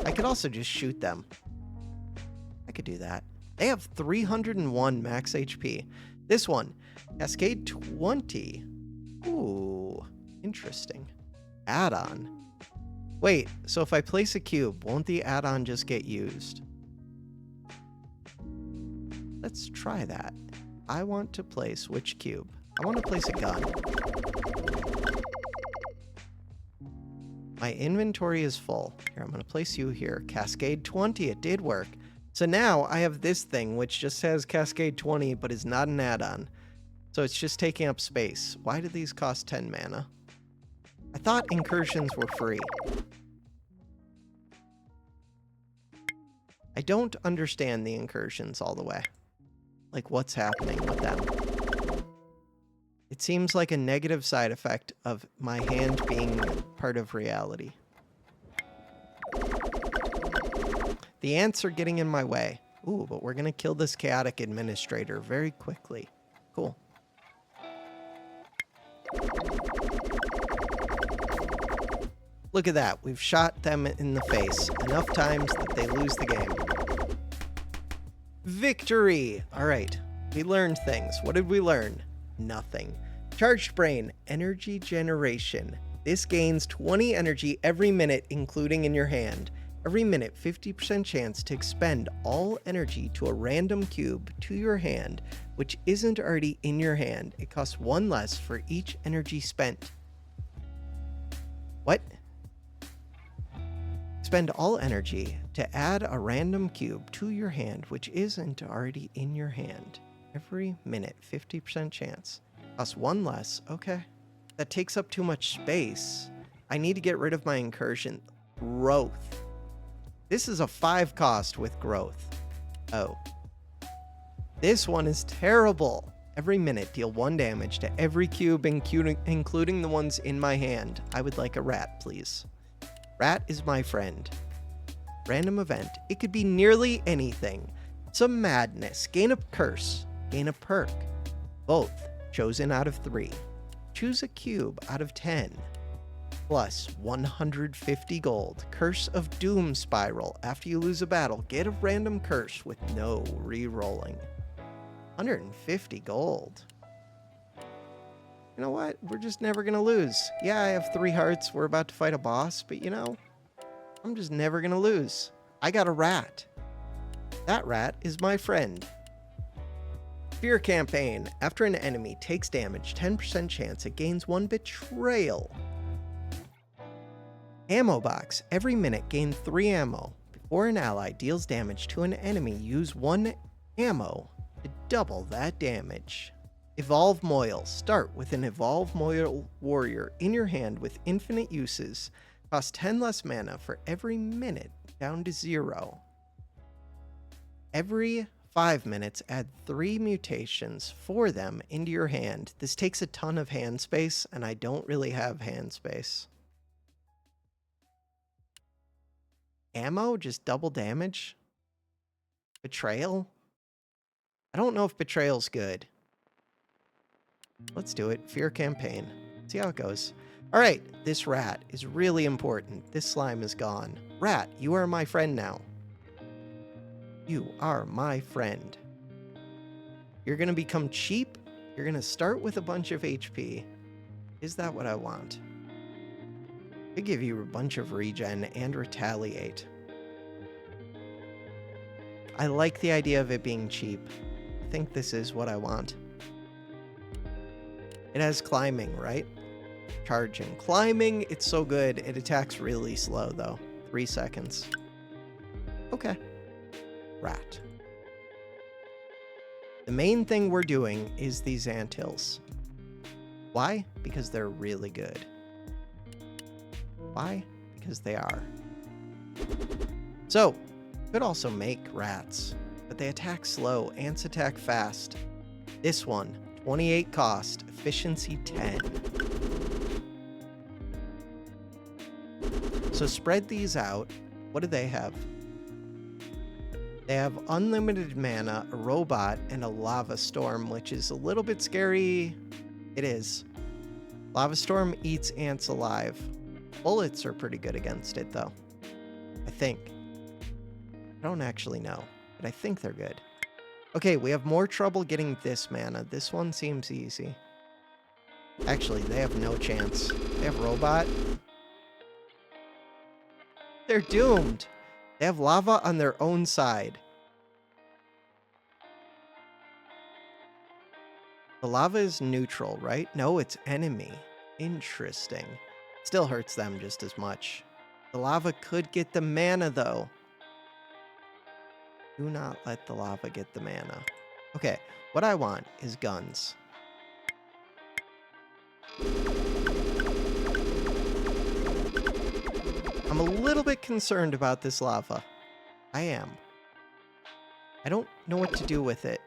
I could also just shoot them. I could do that. They have 301 max HP. This one, Cascade 20. Ooh, interesting. Add-on. Wait, so if I place a cube, won't the add-on just get used? Let's try that. I want to place which cube? I want to place a gun. My inventory is full. Here, I'm going to place you here. Cascade 20, it did work. So now I have this thing, which just says Cascade 20, but is not an add-on. So it's just taking up space. Why do these cost 10 mana? I thought incursions were free. I don't understand the incursions all the way. Like, what's happening with them? It seems like a negative side effect of my hand being part of reality. The ants are getting in my way. Ooh, but we're going to kill this chaotic administrator very quickly. Cool. Look at that. We've shot them in the face enough times that they lose the game. Victory! All right. We learned things. What did we learn? Nothing. Charged Brain, energy generation. This gains 20 energy every minute, including in your hand. Every minute, 50% chance to expend all energy to a random cube to your hand, which isn't already in your hand. It costs 1 less for each energy spent. What? Spend all energy to add a random cube to your hand, which isn't already in your hand. Every minute, 50% chance. Costs 1 less. Okay. That takes up too much space. I need to get rid of my incursion. Growth. This is a 5 cost with growth. Oh. This one is terrible. Every minute, deal 1 damage to every cube, including the ones in my hand. I would like a rat, please. Rat is my friend. Random event. It could be nearly anything. Some madness. Gain a curse. Gain a perk. Both. Chosen out of 3. Choose a cube out of 10. Plus 150 gold. Curse of Doom Spiral. After you lose a battle, get a random curse with no re-rolling. 150 gold. You know what? We're just never gonna lose. Yeah, I have 3 hearts. We're about to fight a boss, but you know, I'm just never gonna lose. I got a rat. That rat is my friend. Fear Campaign. After an enemy takes damage, 10% chance it gains 1 betrayal. Ammo Box. Every minute, gain 3 ammo. Before an ally deals damage to an enemy, use 1 ammo to double that damage. Evolve Moil. Start with an Evolve Moil Warrior in your hand with infinite uses. Cost 10 less mana for every minute, down to 0. Every 5 minutes, add 3 mutations for them into your hand. This takes a ton of hand space, and I don't really have hand space. Ammo? Just double damage? Betrayal? I don't know if Betrayal's good. Let's do it. Fear Campaign. See how it goes. All right, this rat is really important. This slime is gone. Rat, you are my friend now. You are my friend. You're going to become cheap. You're going to start with a bunch of HP. Is that what I want? I give you a bunch of regen and retaliate. I like the idea of it being cheap. I think this is what I want. It has climbing, right? Charging. Climbing, it's so good. It attacks really slow, though. 3 seconds. Okay. Rat. The main thing we're doing is these anthills. Why? Because they're really good. Why? Because they are. So, Could also make rats, but they attack slow. Ants attack fast. This one, 28 cost, efficiency 10. So spread these out. What do they have? They have unlimited mana, a robot, and a lava storm, which is a little bit scary. It is. Lava storm eats ants alive. Bullets are pretty good against it, though. I think. I don't actually know, but I think they're good. Okay, we have more trouble getting this mana. This one seems easy. Actually, they have no chance. They have robot. They're doomed. They have lava on their own side. The lava is neutral, right? No, it's enemy. Interesting. Still hurts them just as much. The lava could get the mana, though. Do not let the lava get the mana. Okay, what I want is guns. I'm a little bit concerned about this lava. I am. I don't know what to do with it.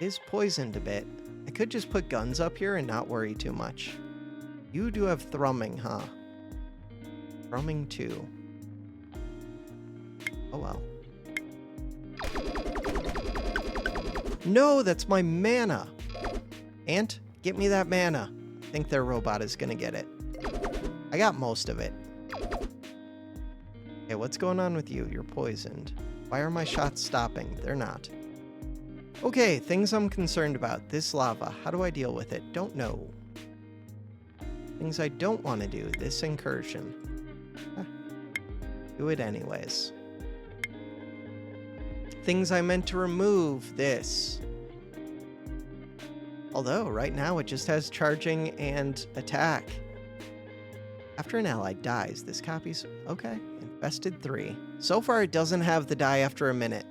It is poisoned a bit. I could just put guns up here and not worry too much. You do have thrumming, huh? Thrumming 2. Oh well. No, that's my mana! Ant, get me that mana. I think their robot is gonna get it. I got most of it. Okay, what's going on with you? You're poisoned. Why are my shots stopping? They're not. Okay, things I'm concerned about. This lava. How do I deal with it? Don't know. Things I don't want to do. This incursion. Do it anyways. Things I meant to remove. This. Although, right now it just has charging and attack. After an ally dies, this copy's... Okay, infested 3. So far, it doesn't have the die after a minute.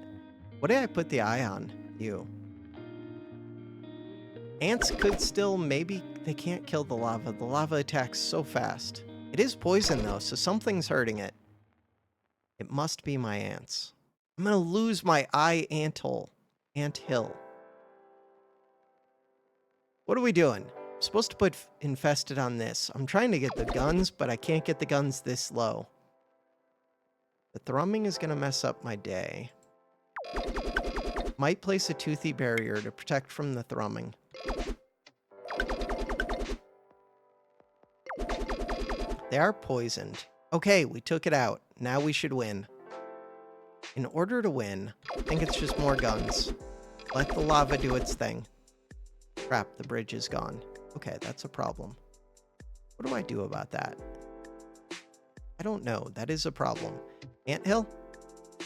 What did I put the eye on? You. Ants could still... Maybe they can't kill the lava. The lava attacks so fast. It is poison, though, so something's hurting it. It must be my ants. I'm gonna lose my anthill. What are we doing? I'm supposed to put infested on this. I'm trying to get the guns, but I can't get the guns this low. The thrumming is going to mess up my day. Might place a toothy barrier to protect from the thrumming. They are poisoned. Okay, we took it out. Now we should win. In order to win, I think it's just more guns. Let the lava do its thing. Crap, the bridge is gone. Okay, that's a problem. What do I do about that? I don't know. That is a problem. Anthill? I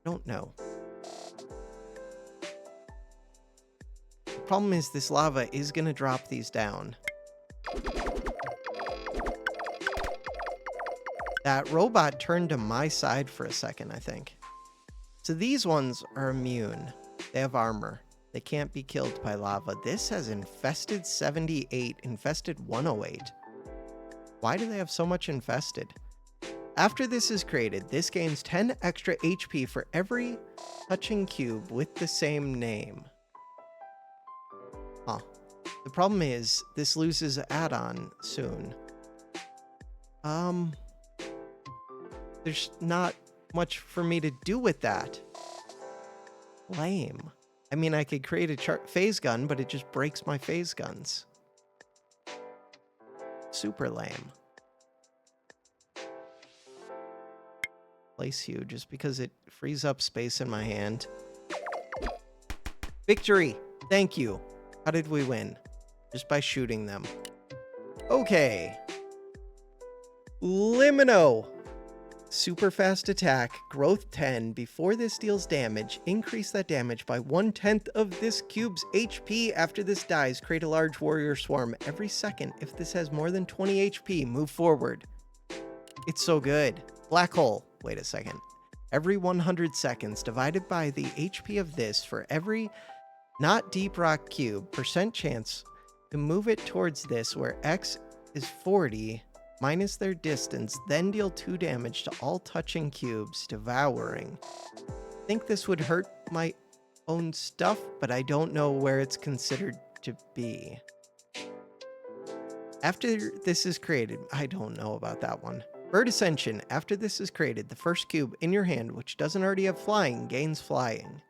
don't know. The problem is this lava is going to drop these down. That robot turned to my side for a second, I think. So these ones are immune. They have armor. They can't be killed by lava. This has infested 78, infested 108. Why do they have so much infested? After this is created, this gains 10 extra HP for every touching cube with the same name. Huh. The problem is, this loses add-on soon. There's not much for me to do with that. Lame. I mean, I could create a phase gun, but it just breaks my phase guns. Super lame. Place you just because it frees up space in my hand. Victory! Thank you. How did we win? Just by shooting them. Okay. Limino. Super fast attack, growth 10. Before this deals damage, increase that damage by 1/10 of this cube's HP. After this dies, create a large warrior swarm every second. If this has more than 20 HP, move forward. It's so good. Black hole. Wait a second. Every 100 seconds, divided by the HP of this for every not deep rock cube, percent chance to move it towards this where X is 40. minus their distance, then deal 2 damage to all touching cubes, devouring. I think this would hurt my own stuff, but I don't know where it's considered to be. After this is created, I don't know about that one. Bird Ascension. After this is created, the first cube in your hand, which doesn't already have flying, gains flying.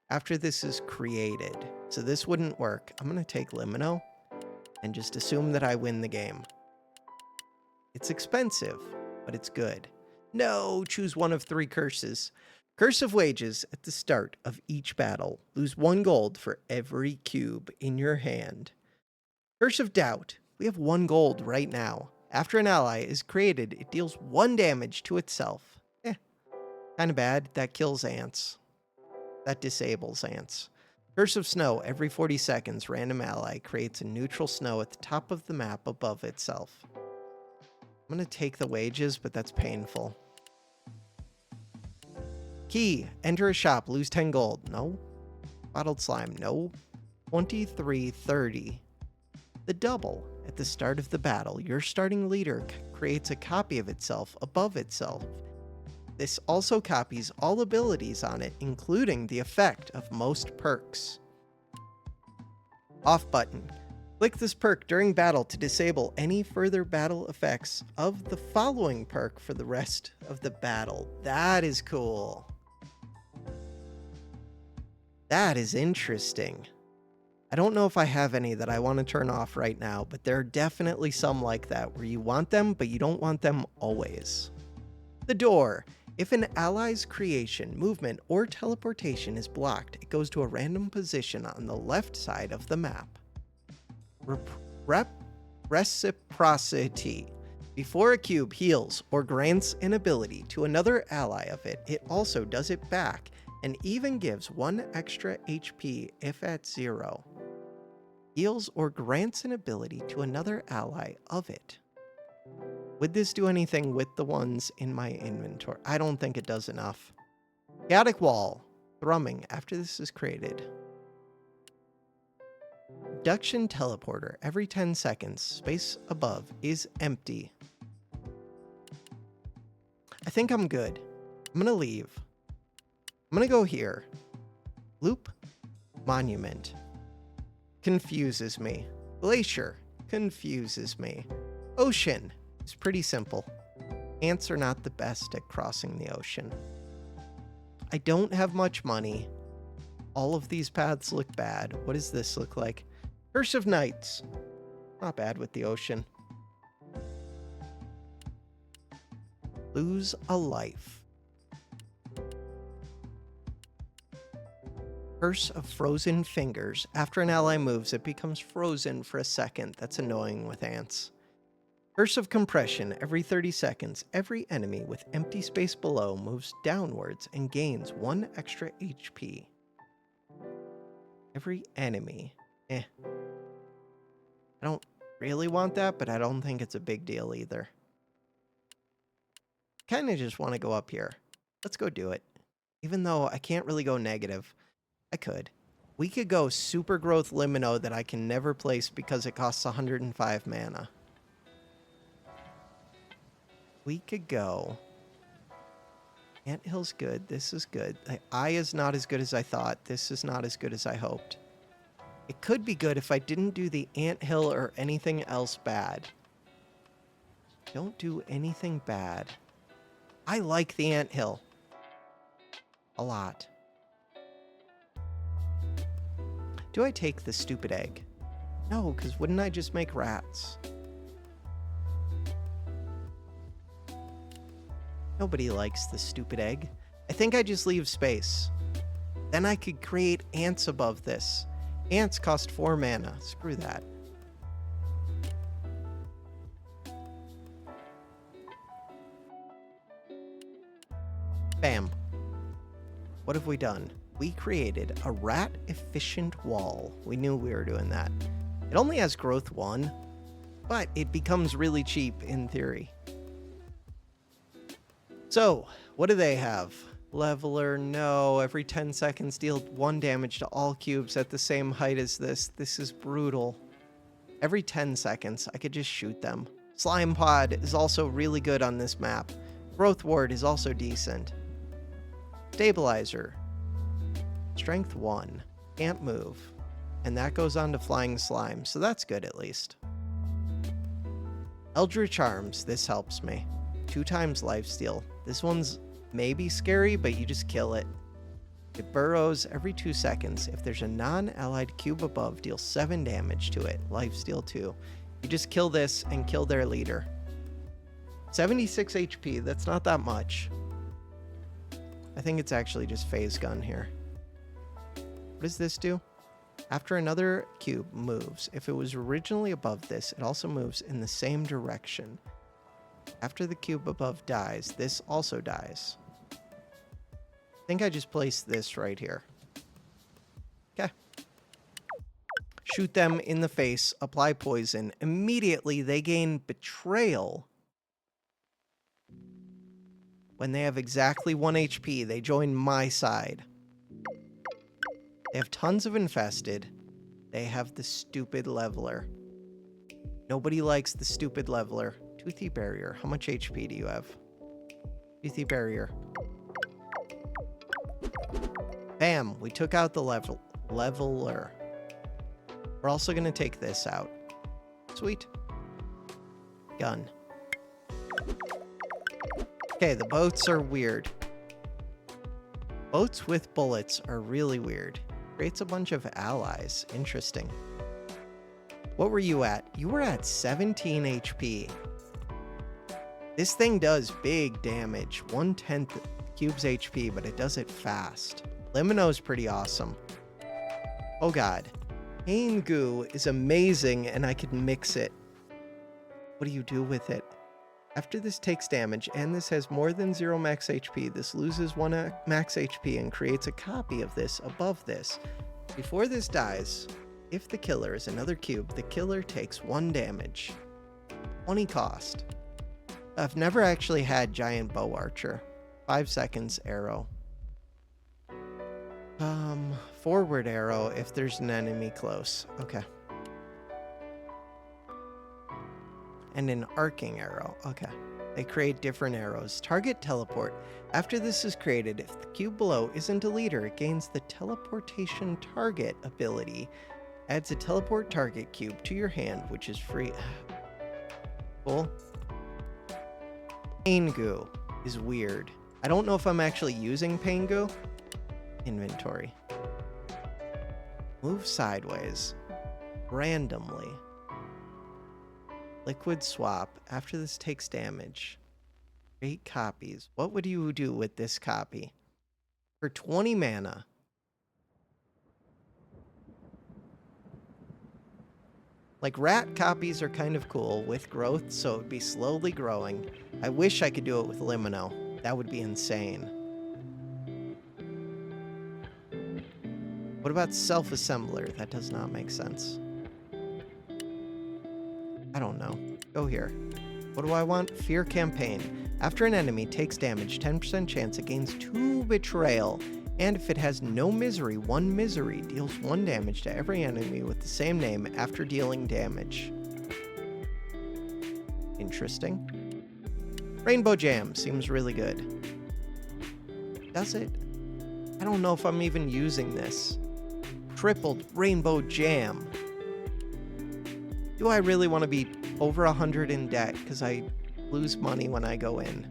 After this is created. So this wouldn't work. I'm going to take Limino and just assume that I win the game. It's expensive, but it's good. No, choose one of 3 curses. Curse of Wages at the start of each battle. Lose 1 gold for every cube in your hand. Curse of Doubt. We have 1 gold right now. After an ally is created, it deals 1 damage to itself. Kinda bad. That kills ants. That disables ants. Curse of Snow. Every 40 seconds, random ally creates a neutral snow at the top of the map above itself. I'm gonna take the wages, but that's painful. Key. Enter a shop, lose 10 gold. No. Bottled slime. No. 23:30. The double. At the start of the battle, your starting leader creates a copy of itself above itself. This also copies all abilities on it, including the effect of most perks. Off button. Click this perk during battle to disable any further battle effects of the following perk for the rest of the battle. That is cool. That is interesting. I don't know if I have any that I want to turn off right now, but there are definitely some like that where you want them, but you don't want them always. The door. If an ally's creation, movement, or teleportation is blocked, it goes to a random position on the left side of the map. Reciprocity. Before a cube heals or grants an ability to another ally of it, it also does it back and even gives 1 extra HP if at 0. Heals or grants an ability to another ally of it. Would this do anything with the ones in my inventory? I don't think it does enough. Chaotic Wall. Thrumming. After this is created. Abduction Teleporter. Every 10 seconds, space above is empty. I think I'm good. I'm gonna leave. I'm gonna go here. Loop. Monument. Confuses me. Glacier. Confuses me. Ocean. It's pretty simple. Ants are not the best at crossing the ocean. I don't have much money. All of these paths look bad. What does this look like? Curse of Nights. Not bad with the ocean. Lose a life. Curse of Frozen Fingers. After an ally moves, it becomes frozen for a second. That's annoying with ants. Curse of Compression. Every 30 seconds, every enemy with empty space below moves downwards and gains 1 extra HP. Every enemy. I don't really want that, but I don't think it's a big deal either. Kinda just want to go up here. Let's go do it. Even though I can't really go negative. I could. We could go Super Growth Limino that I can never place because it costs 105 mana. We could go. Anthill's good. This is good. The eye is not as good as I thought. This is not as good as I hoped. It could be good if I didn't do the anthill or anything else bad. Don't do anything bad. I like the anthill. A lot. Do I take the stupid egg? No, because wouldn't I just make rats? Nobody likes the stupid egg. I think I just leave space. Then I could create ants above this. Ants cost 4 mana. Screw that. Bam. What have we done? We created a rat-efficient wall. We knew we were doing that. It only has growth 1, but it becomes really cheap in theory. So, what do they have? Leveler, no. Every 10 seconds, deal 1 damage to all cubes at the same height as this. This is brutal. Every 10 seconds, I could just shoot them. Slime Pod is also really good on this map. Growth Ward is also decent. Stabilizer. Strength 1. Can't move. And that goes on to Flying Slime, so that's good at least. Eldritch Charms, this helps me. 2 times lifesteal. This one's maybe scary, but you just kill it. It burrows every 2 seconds. If there's a non-allied cube above, deal 7 damage to it. Lifesteal 2. You just kill this and kill their leader. 76 HP, that's not that much. I think it's actually just Phase Gun here. What does this do? After another cube moves, if it was originally above this, it also moves in the same direction. After the cube above dies, this also dies. I think I just placed this right here. Okay. Shoot them in the face, apply poison. Immediately, they gain Betrayal. When they have exactly 1 HP, they join my side. They have tons of infested. They have the stupid leveler. Nobody likes the stupid leveler. Toothy Barrier. How much HP do you have? Toothy Barrier. Bam! We took out the leveler. We're also going to take this out. Sweet. Gun. Okay, the boats are weird. Boats with bullets are really weird. Creates a bunch of allies. Interesting. What were you at? You were at 17 HP. This thing does big damage. 1/10 cube's HP, but it does it fast. Limino's pretty awesome. Oh god. Pain Goo is amazing, and I could mix it. What do you do with it? After this takes damage, and this has more than 0 max HP, this loses 1 max HP and creates a copy of this above this. Before this dies, if the killer is another cube, the killer takes 1 damage. 20 cost. I've never actually had Giant Bow Archer. 5 seconds arrow. Forward arrow if there's an enemy close. Okay. And an arcing arrow. Okay. They create different arrows. Target teleport. After this is created, if the cube below isn't a leader, it gains the teleportation target ability. Adds a teleport target cube to your hand, which is free. Cool. Pain Goo is weird. I don't know if I'm actually using Pain Goo. Inventory. Move sideways. Randomly. Liquid swap. After this takes damage. Create copies. What would you do with this copy? For 20 mana. Like, rat copies are kind of cool with growth, so it would be slowly growing. I wish I could do it with Limino. That would be insane. What about self-assembler? That does not make sense. I don't know. Go here. What do I want? Fear Campaign. After an enemy takes damage, 10% chance it gains 2 Betrayal. And if it has no misery, 1 misery deals 1 damage to every enemy with the same name after dealing damage. Interesting. Rainbow Jam seems really good. Does it? I don't know if I'm even using this. Tripled Rainbow Jam. Do I really want to be over 100 in debt because I lose money when I go in?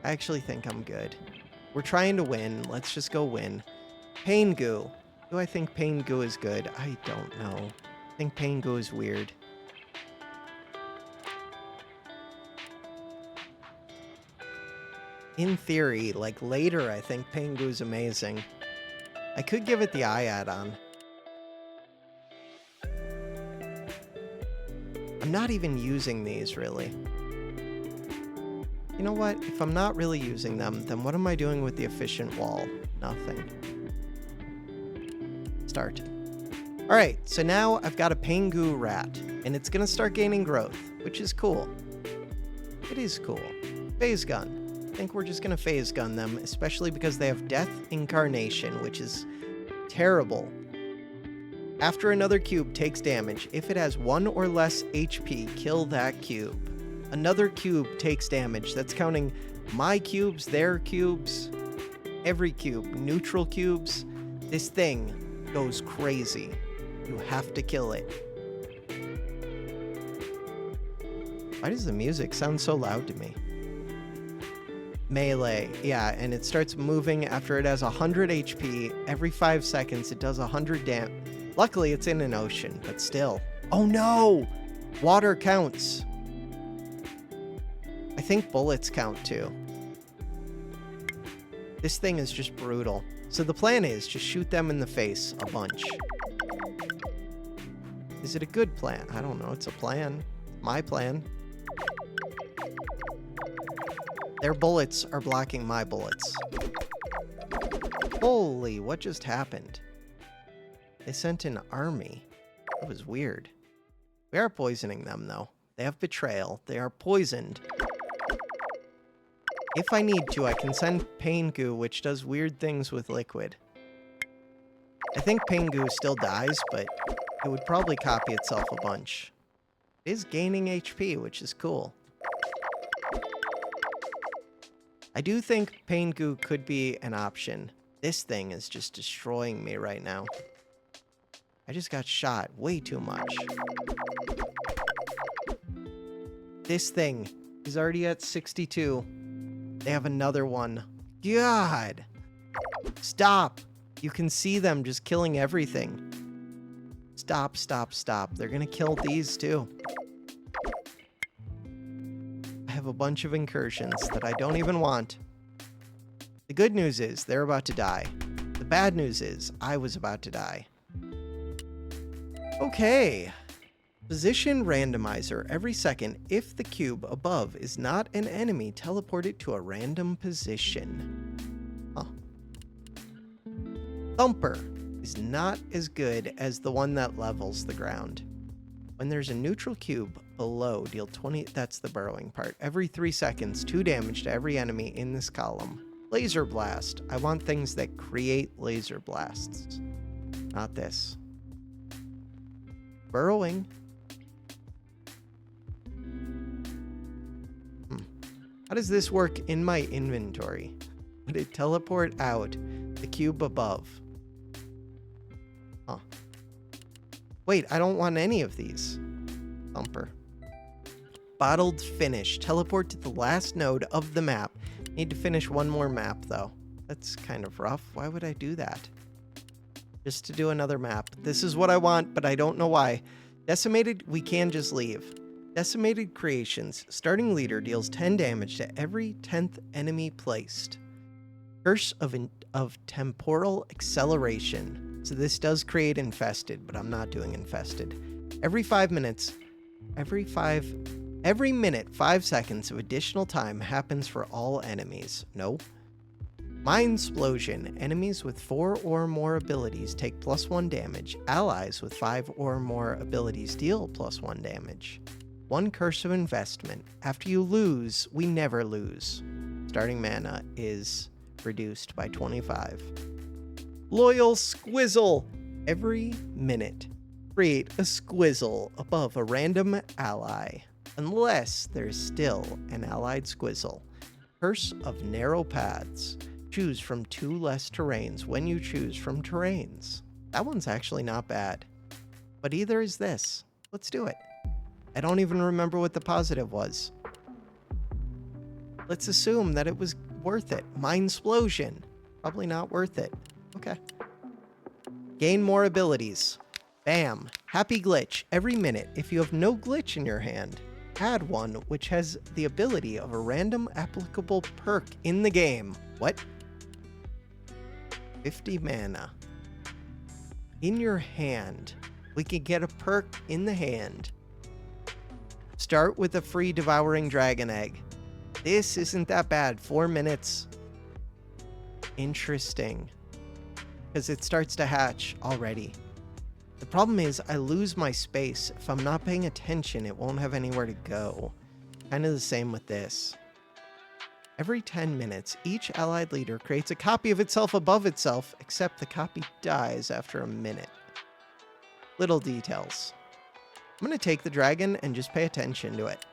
I actually think I'm good. We're trying to win. Let's just go win. Pain Goo. Do I think Pain Goo is good? I don't know. I think Pain Goo is weird. In theory, like later, I think Pain Goo is amazing. I could give it the eye add-on. I'm not even using these, really. You know what? If I'm not really using them, then what am I doing with the efficient wall? Nothing. Start. Alright, so now I've got a Pain Goo rat, and it's gonna start gaining growth, which is cool. It is cool. Phase Gun. I think we're just gonna Phase Gun them, especially because they have Death Incarnation, which is terrible. After another cube takes damage, if it has 1 or less HP, kill that cube. Another cube takes damage. That's counting my cubes, their cubes, every cube, neutral cubes. This thing goes crazy. You have to kill it. Why does the music sound so loud to me? Melee, yeah, and it starts moving after it has 100 HP. Every 5 seconds, it does 100 damage. Luckily, it's in an ocean, but still. Oh no! Water counts. I think bullets count too. This thing is just brutal. So the plan is just shoot them in the face a bunch. Is it a good plan? I don't know. It's a plan. My plan. Their bullets are blocking my bullets. Holy, what just happened? They sent an army. That was weird. We are poisoning them, though. They have betrayal. They are poisoned. If I need to, I can send pain goo, which does weird things with liquid. I think pain goo still dies, but it would probably copy itself a bunch. It is gaining HP, which is cool. I do think pain goo could be an option. This thing is just destroying me right now. I just got shot way too much. This thing is already at 62. They have another one. God! Stop! You can see them just killing everything. Stop, stop, stop. They're gonna kill these too. I have a bunch of incursions that I don't even want. The good news is they're about to die. The bad news is I was about to die. Okay. Position randomizer. Every second, if the cube above is not an enemy, teleport it to a random position. Huh. Thumper is not as good as the one that levels the ground. When there's a neutral cube below, deal 20... That's the burrowing part. Every 3 seconds, 2 damage to every enemy in this column. Laser blast. I want things that create laser blasts. Not this. Burrowing. How does this work in my inventory? Would it teleport out the cube above? Huh. Wait, I don't want any of these. Thumper. Bottled finish. Teleport to the last node of the map. Need to finish one more map, though. That's kind of rough. Why would I do that? Just to do another map. This is what I want, but I don't know why. Decimated, we can just leave. Decimated creations. Starting leader deals 10 damage to every 10th enemy placed. Curse of temporal acceleration. So this does create infested, but I'm not doing infested. Every 5 minutes, every minute, 5 seconds of additional time happens for all enemies. No. Mindsplosion. Enemies with 4 or more abilities take +1 damage. Allies with 5 or more abilities deal +1 damage. 1 curse of investment. After you lose, we never lose. Starting mana is reduced by 25. Loyal Squizzle. Every minute, create a squizzle above a random ally, unless there's still an allied squizzle. Curse of narrow paths. Choose from 2 less terrains when you choose from terrains. That one's actually not bad. But either is this. Let's do it. I don't even remember what the positive was. Let's assume that it was worth it. Mindsplosion. Probably not worth it. Okay. Gain more abilities. Bam. Happy glitch. Every minute, if you have no glitch in your hand, add one which has the ability of a random applicable perk in the game. What? 50 mana. In your hand. We can get a perk in the hand. Start with a free devouring dragon egg. This isn't that bad. 4 minutes. Interesting. Because it starts to hatch already. The problem is I lose my space. If I'm not paying attention, it won't have anywhere to go. Kind of the same with this. Every 10 minutes, each allied leader creates a copy of itself above itself, except the copy dies after a minute. Little details. I'm going to take the dragon and just pay attention to it.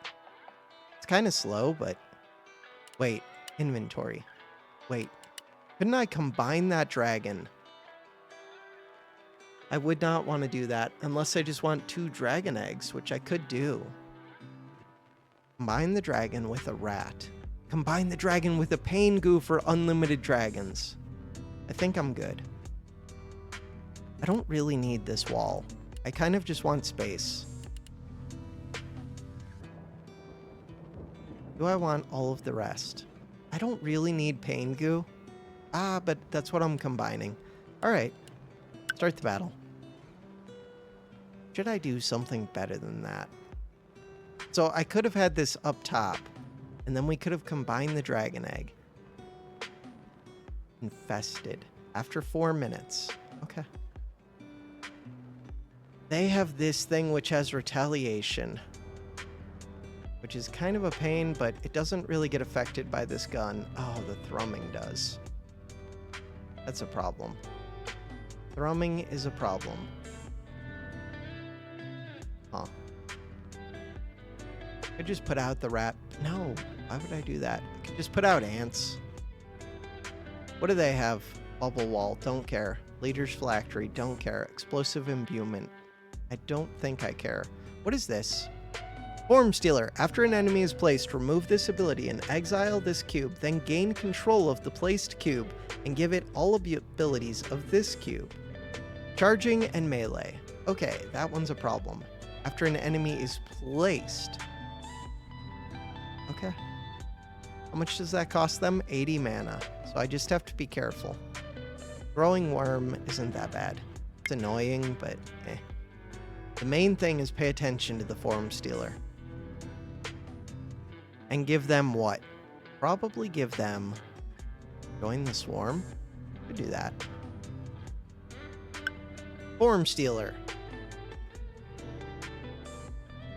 It's kind of slow, but... Wait, inventory. Wait, couldn't I combine that dragon? I would not want to do that unless I just want 2 dragon eggs, which I could do. Combine the dragon with a rat. Combine the dragon with a pain goo for unlimited dragons. I think I'm good. I don't really need this wall. I kind of just want space. Do I want all of the rest? I don't really need pain goo. But that's what I'm combining. Alright. Start the battle. Should I do something better than that? So I could have had this up top, and then we could have combined the dragon egg. Infested. After 4 minutes. Okay. They have this thing which has retaliation, which is kind of a pain, but it doesn't really get affected by this gun. Oh, the thrumming does. That's a problem. Thrumming is a problem. Huh. I could just put out the rat. No, why would I do that? I could just put out ants. What do they have? Bubble wall, don't care. Leader's phylactery, don't care. Explosive imbuement. I don't think I care. What is this? Form Stealer. After an enemy is placed, remove this ability and exile this cube, then gain control of the placed cube and give it all abilities of this cube. Charging and melee. Okay, that one's a problem. After an enemy is placed. Okay. How much does that cost them? 80 mana. So I just have to be careful. Growing worm isn't that bad. It's annoying, but eh. The main thing is pay attention to the Form Stealer. And give them what? Probably give them... Join the swarm? Could do that. Form Stealer.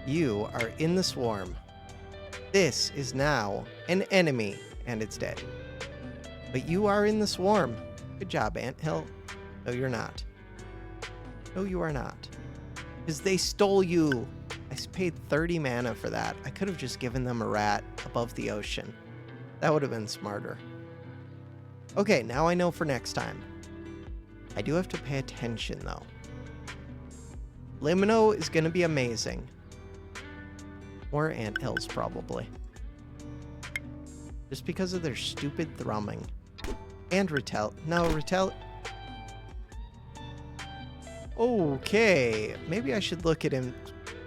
You are in the swarm. This is now an enemy, and it's dead. But you are in the swarm. Good job, Anthill. No, you're not. No, you are not. Because they stole you. I paid 30 mana for that. I could have just given them a rat above the ocean. That would have been smarter. Okay, now I know for next time. I do have to pay attention, though. Limino is going to be amazing. Or Anthills, probably. Just because of their stupid thrumming. And Retel... Okay, maybe I should look at him.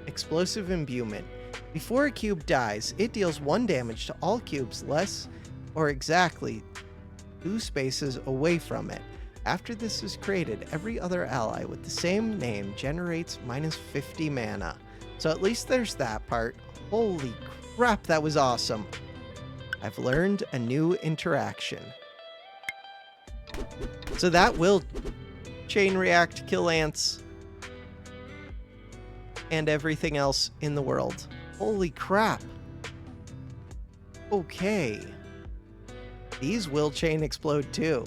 Explosive imbuement. Before a cube dies, it deals 1 damage to all cubes less or exactly 2 spaces away from it. After this is created, every other ally with the same name generates minus 50 mana. So at least there's that part. Holy crap, that was awesome. I've learned a new interaction. So that will chain react, kill ants, and everything else in the world. Holy crap. Okay. These will chain explode too.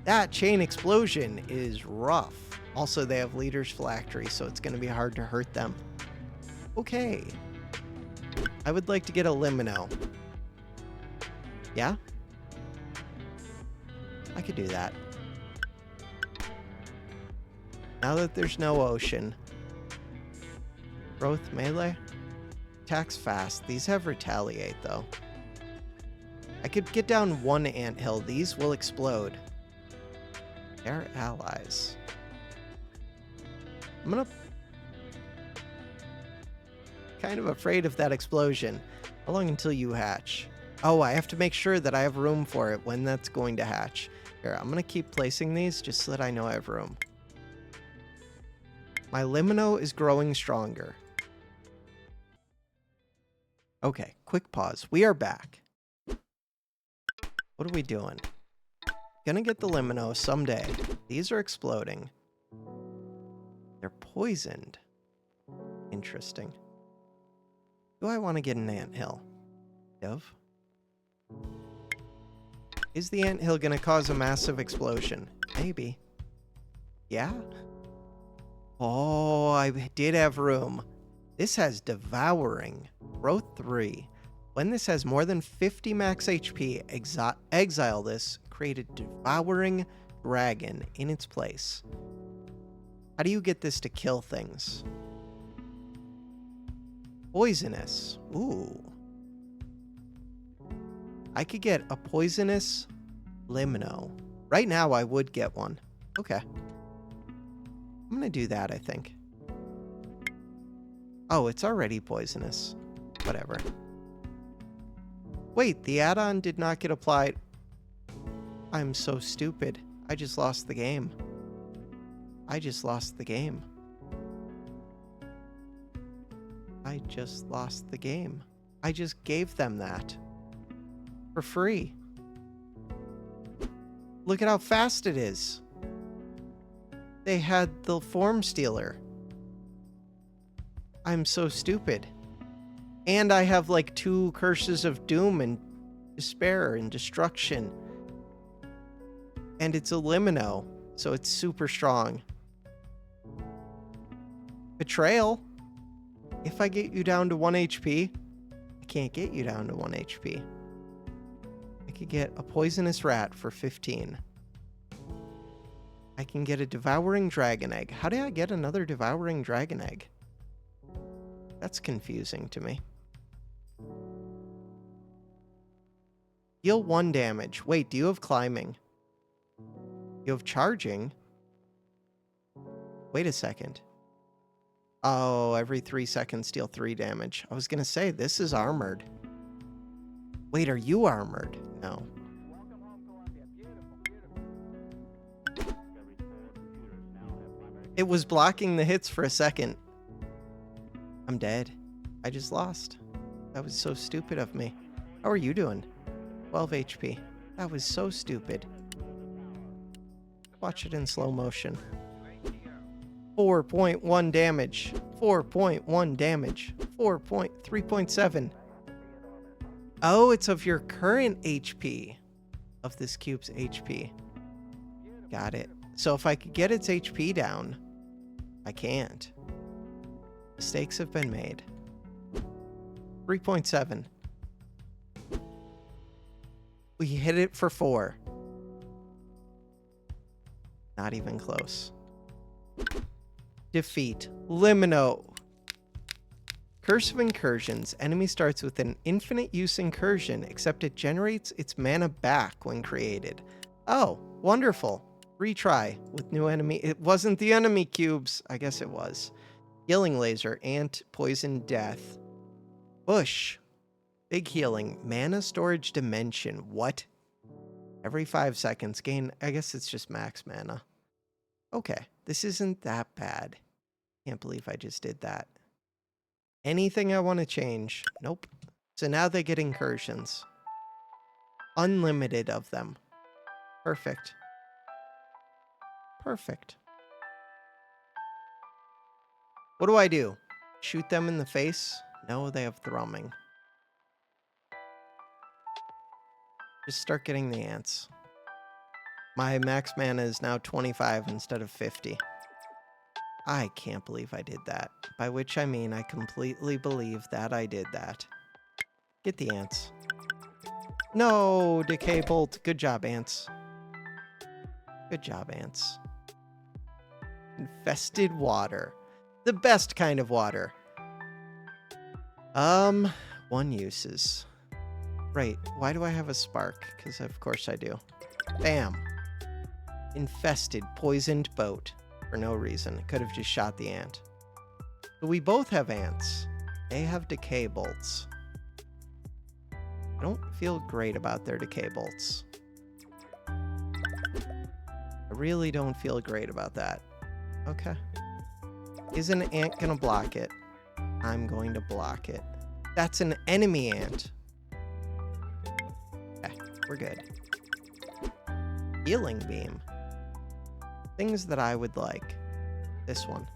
That chain explosion is rough. Also, they have Leader's Phylactery, so it's going to be hard to hurt them. Okay. I would like to get a Limino. Yeah? I could do that. Now that there's no ocean. Growth melee? Attacks fast. These have retaliate, though. I could get down 1 anthill. These will explode. They're allies. I'm gonna... kind of afraid of that explosion. How long until you hatch? Oh, I have to make sure that I have room for it when that's going to hatch. Here, I'm gonna keep placing these just so that I know I have room. My Limino is growing stronger. Okay, quick pause. We are back. What are we doing? Gonna get the Limino someday. These are exploding. They're poisoned. Interesting. Do I want to get an anthill? Dove? Is the anthill gonna cause a massive explosion? Maybe. Yeah? Oh, I did have room. This has Devouring. Growth 3. When this has more than 50 max HP, exile this. Create a Devouring Dragon in its place. How do you get this to kill things? Poisonous. Ooh. I could get a poisonous Limno. Right now, I would get one. Okay. I'm going to do that, I think. Oh, it's already poisonous. Whatever. Wait, the add-on did not get applied. I'm so stupid. I just lost the game. I just lost the game. I just lost the game. I just gave them that. For free. Look at how fast it is. They had the Form Stealer. I'm so stupid. And I have like 2 Curses of Doom and Despair and Destruction. And it's a Limino, so it's super strong. Betrayal. If I get you down to 1 HP, I can't get you down to 1 HP. I could get a Poisonous Rat for 15. I can get a Devouring Dragon Egg. How do I get another Devouring Dragon Egg? That's confusing to me. Deal 1 damage. Wait, do you have Climbing? You have Charging? Wait a second. Oh, every 3 seconds deal 3 damage. I was gonna say, this is armored. Wait, are you armored? No. It was blocking the hits for a second. I'm dead. I just lost. That was so stupid of me. How are you doing? 12 HP. That was so stupid. Watch it in slow motion. 4.1 damage. 4.1 damage. 3.7. Oh, it's of your current HP. Of this cube's HP. Got it. So if I could get its HP down, I can't. Mistakes have been made. 3.7. We hit it for 4. Not even close. Defeat. Limino. Curse of Incursions. Enemy starts with an infinite use incursion, except it generates its mana back when created. Oh, wonderful. Retry with new enemy. It wasn't the enemy cubes. I guess it was. Healing Laser. Ant. Poison. Death. Bush. Big healing. Mana storage dimension. What? Every 5 seconds gain. I guess it's just max mana. Okay. This isn't that bad. Can't believe I just did that. Anything I want to change? Nope. So now they get incursions. Unlimited of them. Perfect. Perfect. What do I do? Shoot them in the face? No, they have thrumming. Just start getting the ants. My max mana is now 25 instead of 50. I can't believe I did that. By which I mean I completely believe that I did that. Get the ants. No, Decay Bolt. Good job, ants. Good job, ants. Infested water. The best kind of water. 1 uses. Right, why do I have a spark? Because of course I do. Bam. Infested, poisoned boat. For no reason. Could have just shot the ant. But we both have ants. They have decay bolts. I don't feel great about their decay bolts. I really don't feel great about that. Okay. Is an ant gonna block it? I'm going to block it. That's an enemy ant. Okay, we're good. Healing beam. Things that I would like. This one.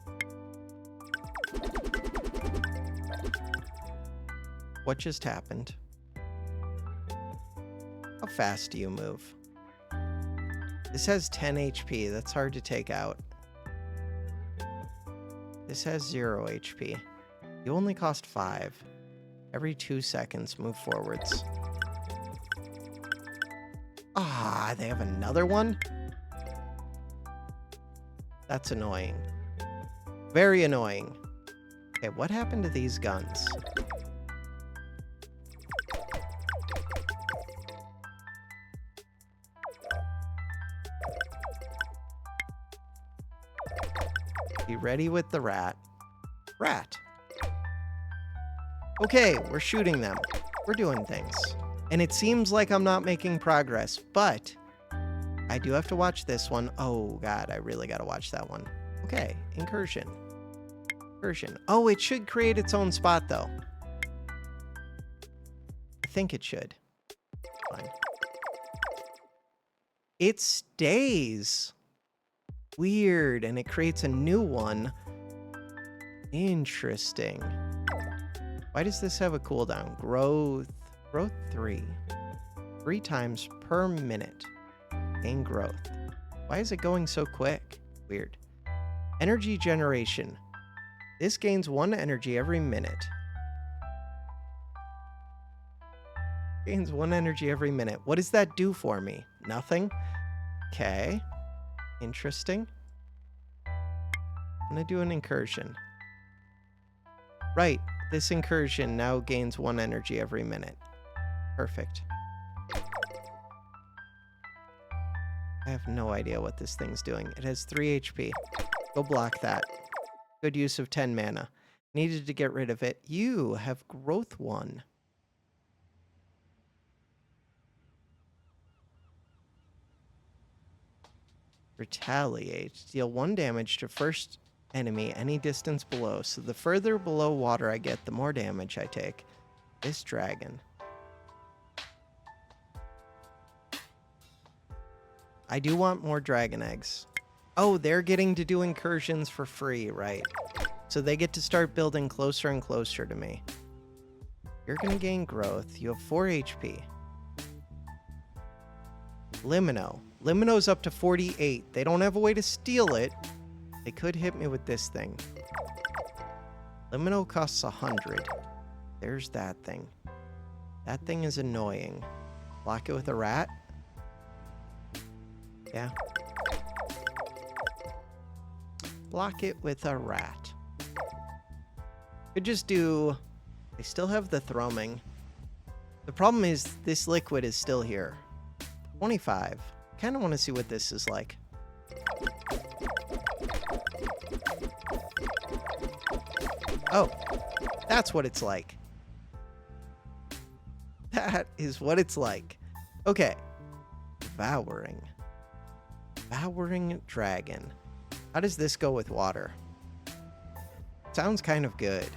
What just happened? How fast do you move? This has 10 HP. That's hard to take out. This has 0 HP. You only cost 5. Every 2 seconds, move forwards. Ah, they have another one? That's annoying. Very annoying. Okay, what happened to these guns? Be ready with the rat. Rat. Okay, we're shooting them. We're doing things. And it seems like I'm not making progress, but I do have to watch this one. Oh, God, I really got to watch that one. Okay, incursion. Incursion. Oh, it should create its own spot, though. I think it should. Fine. It stays. Weird, and it creates a new one. Interesting. Why does this have a cooldown? Growth 3. 3 times per minute. Gain growth. Why is it going so quick? Weird. Energy generation. This gains 1 energy every minute. Gains 1 energy every minute. What does that do for me? Nothing? Okay. Interesting. I'm gonna do an incursion. Right. This incursion now gains 1 energy every minute. Perfect. I have no idea what this thing's doing. It has 3 HP. Go block that. Good use of 10 mana. Needed to get rid of it. You have growth 1. Retaliate. Deal 1 damage to first enemy any distance below. So the further below water I get, the more damage I take. This dragon. I do want more dragon eggs. Oh, they're getting to do incursions for free, right? So they get to start building closer and closer to me. You're going to gain growth. You have 4 HP. Limino. Limino's up to 48. They don't have a way to steal it. They could hit me with this thing. Limino costs 100. There's that thing. That thing is annoying. Block it with a rat? Yeah. Block it with a rat. Could just do... They still have the thrumming. The problem is this liquid is still here. 25. Kind of want to see what this is like. Oh, that's what it's like. That is what it's like. Okay. Devouring. Devouring dragon. How does this go with water? Sounds kind of good.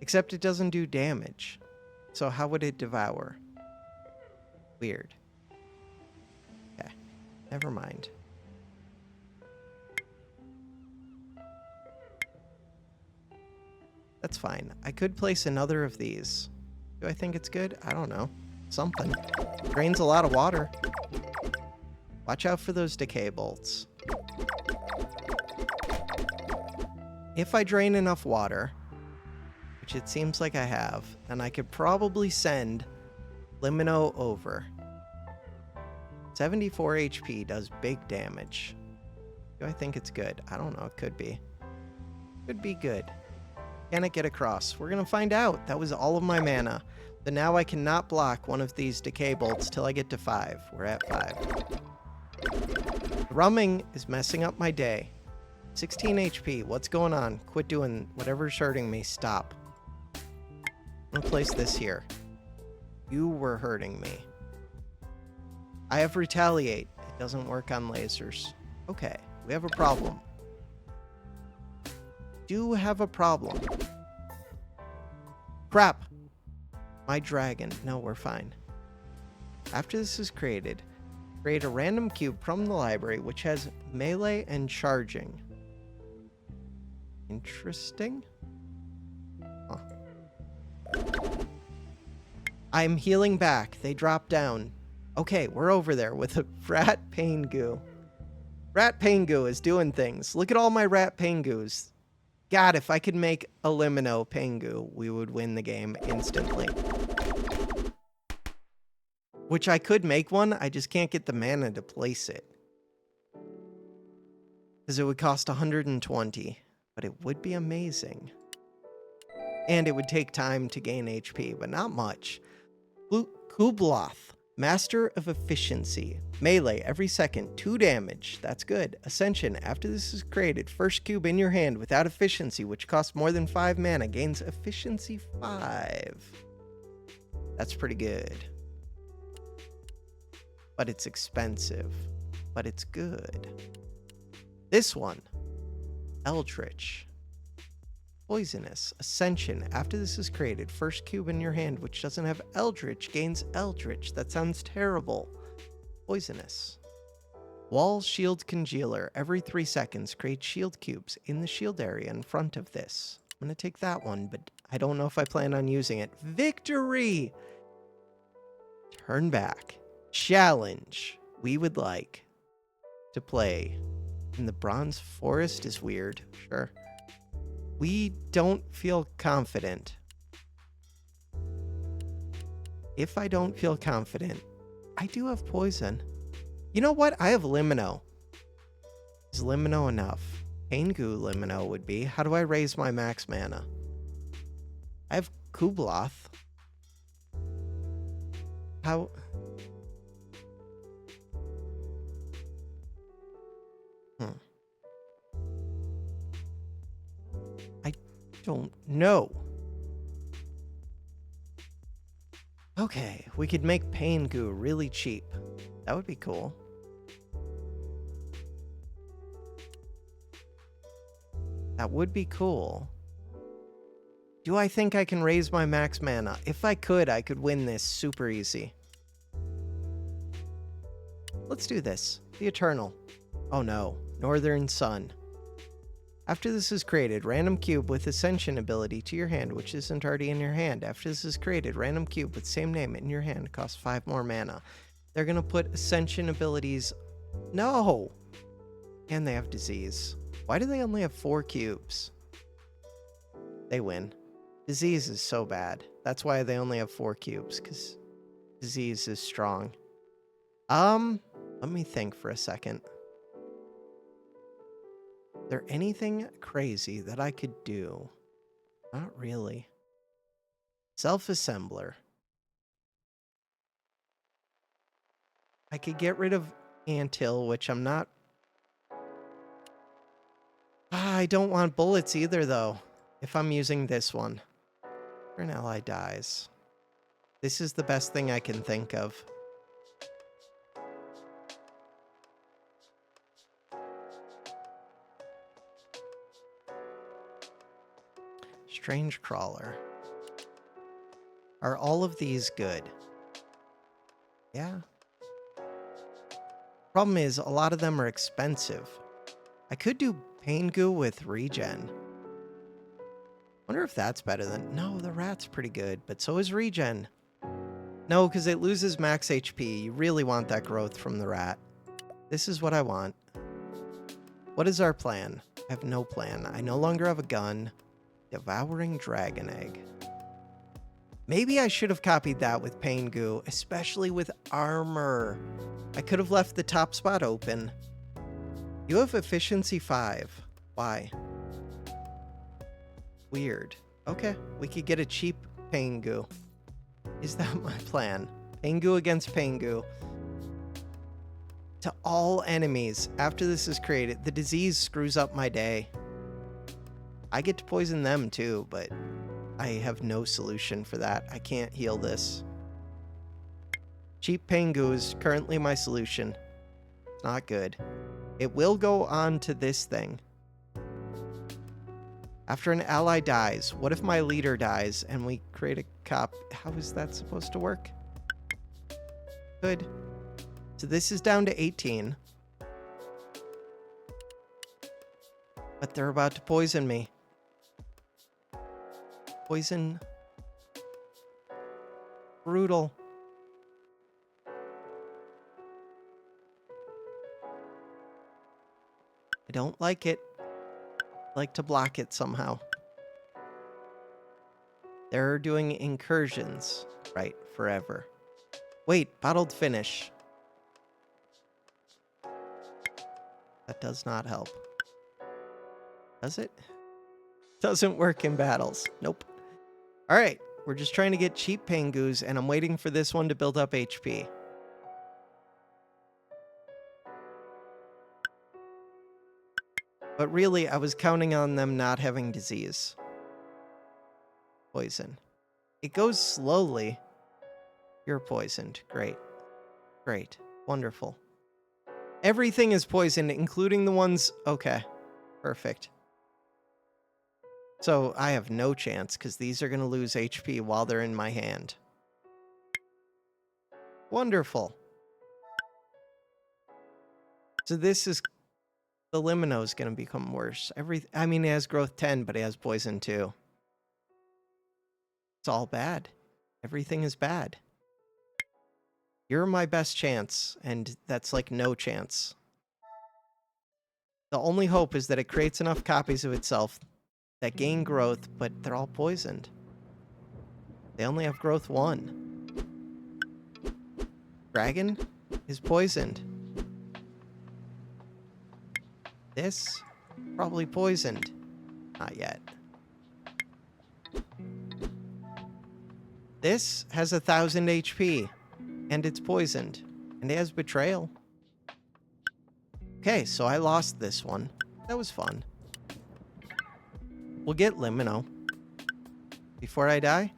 Except it doesn't do damage. So how would it devour? Weird. Okay. Never mind. That's fine. I could place another of these. Do I think it's good? I don't know. Something. Drains a lot of water. Watch out for those decay bolts. If I drain enough water, which it seems like I have, then I could probably send Limino over. 74 HP does big damage. Do I think it's good? I don't know. It could be. Could be good. Can it get across? We're going to find out. That was all of my mana. But now I cannot block one of these decay bolts till I get to 5. We're at 5. Thrumming is messing up my day. 16 HP. What's going on? Quit doing whatever's hurting me. Stop. I'm going to place this here. You were hurting me. I have retaliate. It doesn't work on lasers. Okay. We have a problem. Do have a problem. Crap. My dragon. No, we're fine. After this is created, create a random cube from the library which has melee and charging. Interesting. Huh. I'm healing back. They drop down. Okay, we're over there with a rat pain goo. Rat Pangu is doing things. Look at all my Rat Pangus. God, if I could make a Limino Pangu, we would win the game instantly. Which I could make one, I just can't get the mana to place it. Because it would cost 120, but it would be amazing. And it would take time to gain HP, but not much. Kubloth, Master of Efficiency. Melee every second, 2 damage. That's good. Ascension, after this is created, first cube in your hand without efficiency, which costs more than 5 mana, gains efficiency 5. That's pretty good. But it's expensive. But it's good. This one, Eldritch. Poisonous. Ascension. After this is created, first cube in your hand which doesn't have Eldritch gains Eldritch. That sounds terrible. Poisonous. Wall Shield Congealer. Every 3 seconds, create shield cubes in the shield area in front of this. I'm going to take that one, but I don't know if I plan on using it. Victory! Turn back. Challenge. We would like to play in the Bronze Forest is weird. Sure. We don't feel confident. If I don't feel confident, I do have poison. You know what? I have Limino. Is Limino enough? Pangu Limino would be. How do I raise my max mana? I have Kubloth. How? I don't know. Okay, we could make Pangu really cheap. That would be cool. That would be cool. Do I think I can raise my max mana? If I could win this super easy. Let's do this. The Eternal. Oh no. Northern Sun. After this is created, random cube with Ascension ability to your hand, which isn't already in your hand. After this is created, random cube with same name in your hand costs 5 more mana. They're gonna put Ascension abilities... No! And they have Disease. Why do they only have 4 cubes? They win. Disease is so bad. That's why they only have 4 cubes, because Disease is strong. Let me think for a second. Is there anything crazy that I could do? Not really. Self-assembler. I could get rid of Anthill, which I'm not... I don't want bullets either, though, if I'm using this one. After an ally dies. This is the best thing I can think of. Strange Crawler. Are all of these good? Yeah. Problem is, a lot of them are expensive. I could do Pangu with regen. Wonder if that's better than... No, the rat's pretty good, but so is regen. No, because it loses max HP. You really want that growth from the rat. This is what I want. What is our plan? I have no plan. I no longer have a gun. Devouring Dragon Egg. Maybe I should have copied that with Pangu, especially with armor. I could have left the top spot open. You have efficiency 5. Why? Weird. Okay, we could get a cheap Pangu. Is that my plan? Pangu against Pangu. To all enemies. After this is created, the disease screws up my day. I get to poison them too, but I have no solution for that. I can't heal this. Cheap Pangu is currently my solution. It's not good. It will go on to this thing. After an ally dies, what if my leader dies and we create a cop? How is that supposed to work? Good. So this is down to 18. But they're about to poison me. Poison. Brutal. I don't like it. I like to block it somehow. They're doing incursions. Right, forever. Wait, bottled finish. That does not help. Does it? Doesn't work in battles. Nope. All right, we're just trying to get cheap Pangus, and I'm waiting for this one to build up HP. But really, I was counting on them not having disease. Poison. It goes slowly. You're poisoned. Great. Great. Wonderful. Everything is poisoned, including the ones... Okay. Perfect. So I have no chance, because these are going to lose HP while they're in my hand. Wonderful. So this is... The Limino is going to become worse. I mean, it has growth 10, but it has poison too. It's all bad. Everything is bad. You're my best chance, and that's like no chance. The only hope is that it creates enough copies of itself that gain growth, but they're all poisoned. They only have growth 1. Dragon is poisoned. This, probably poisoned. Not yet. This has 1,000 HP, and it's poisoned, and it has betrayal. Okay, so I lost this one. That was fun. We'll get Limino. Before I die?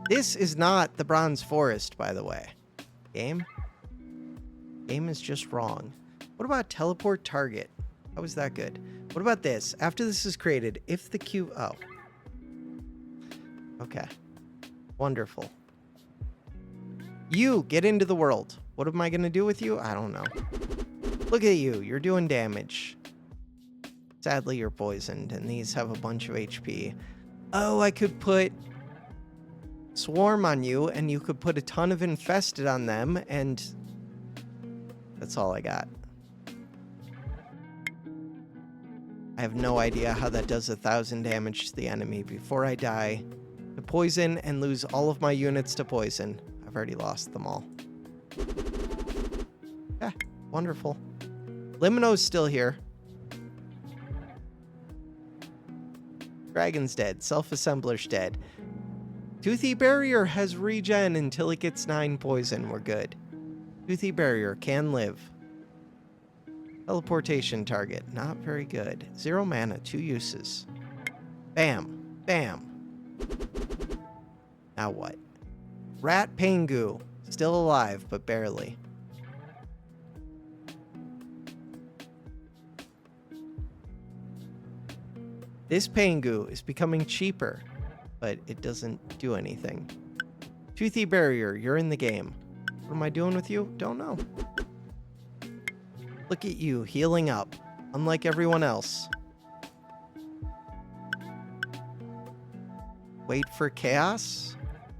This is not the Bronze Forest, by the way. Game? Game is just wrong. What about teleport target? How is that good? What about this? After this is created, if the cube... Oh. Okay. Wonderful. You, get into the world. What am I going to do with you? I don't know. Look at you. You're doing damage. Sadly, you're poisoned, and these have a bunch of HP. Oh, I could put Swarm on you, and you could put a ton of Infested on them, and that's all I got. I have no idea how that does 1,000 damage to the enemy before I die. To poison and lose all of my units to poison. I've already lost them all. Yeah, wonderful. Limino's still here. Dragon's dead. Self-assembler's dead. Toothy Barrier has regen until it gets 9 poison. We're good. Toothy Barrier can live. Teleportation target. Not very good. 0 mana. 2 uses. Bam. Bam. Now what? Rat Pangu. Still alive, but barely. This Pangu is becoming cheaper, but it doesn't do anything. Toothy Barrier, you're in the game. What am I doing with you? Don't know. Look at you, healing up, unlike everyone else. Wait for chaos?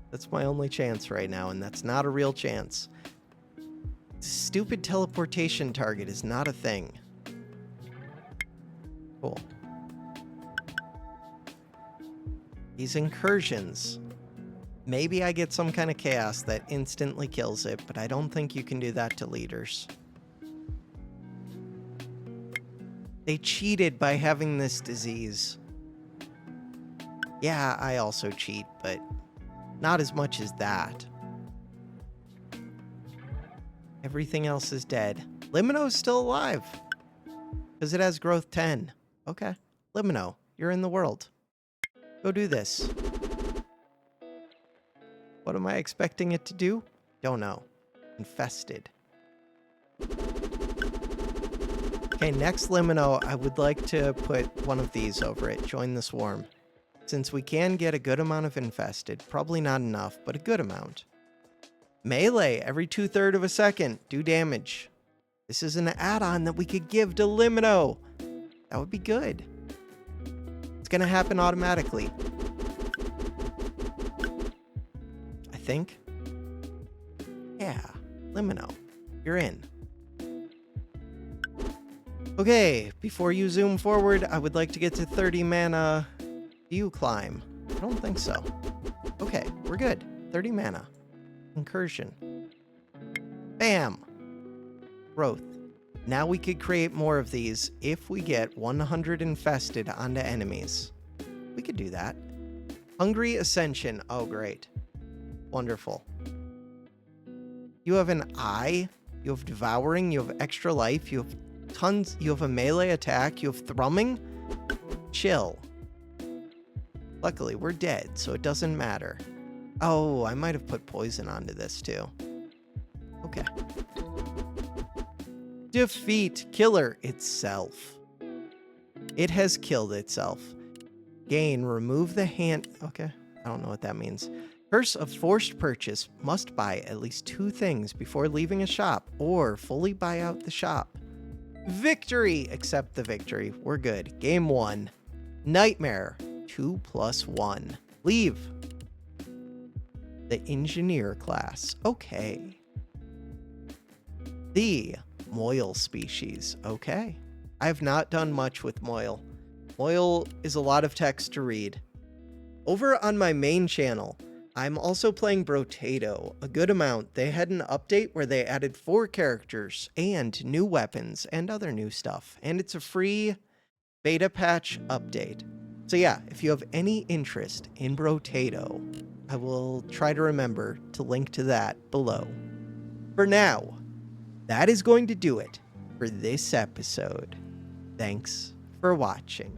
That's my only chance right now, and that's not a real chance. Stupid teleportation target is not a thing. Cool. These incursions. Maybe I get some kind of chaos that instantly kills it, but I don't think you can do that to leaders. They cheated by having this disease. Yeah, I also cheat, but not as much as that. Everything else is dead. Limino's still alive. Because it has growth 10. Okay. Limino, you're in the world. Go do this. What am I expecting it to do? Don't know. Infested. Okay, next Limino, I would like to put one of these over it. Join the swarm. Since we can get a good amount of infested, probably not enough, but a good amount. Melee, every 2/3 of a second, do damage. This is an add-on that we could give to Limino. That would be good. It's gonna happen automatically. I think. Yeah, Limino, you're in. Okay, before you zoom forward, I would like to get to 30 mana. Do you climb? I don't think so. Okay, we're good. 30 mana. Incursion. Bam! Growth. Now we could create more of these if we get 100 infested onto enemies. We could do that. Hungry Ascension. Oh, great. Wonderful. You have an eye. You have devouring. You have extra life. You have tons. You have a melee attack. You have thrumming. Chill. Luckily, we're dead, so it doesn't matter. Oh, I might have put poison onto this too. Okay. Defeat killer itself. It has killed itself. Gain, remove the hand. Okay, I don't know what that means. Curse of forced purchase. Must buy at least 2 things before leaving a shop or fully buy out the shop. Victory. Accept the victory. We're good. Game 1. Nightmare. 2+1. Leave. The engineer class. Okay. The Moil species. Okay. I have not done much with Moil. Moil is a lot of text to read. Over on my main channel, I'm also playing Brotato a good amount. They had an update where they added 4 characters and new weapons and other new stuff. And it's a free beta patch update. So yeah, if you have any interest in Brotato, I will try to remember to link to that below. For now, that is going to do it for this episode. Thanks for watching.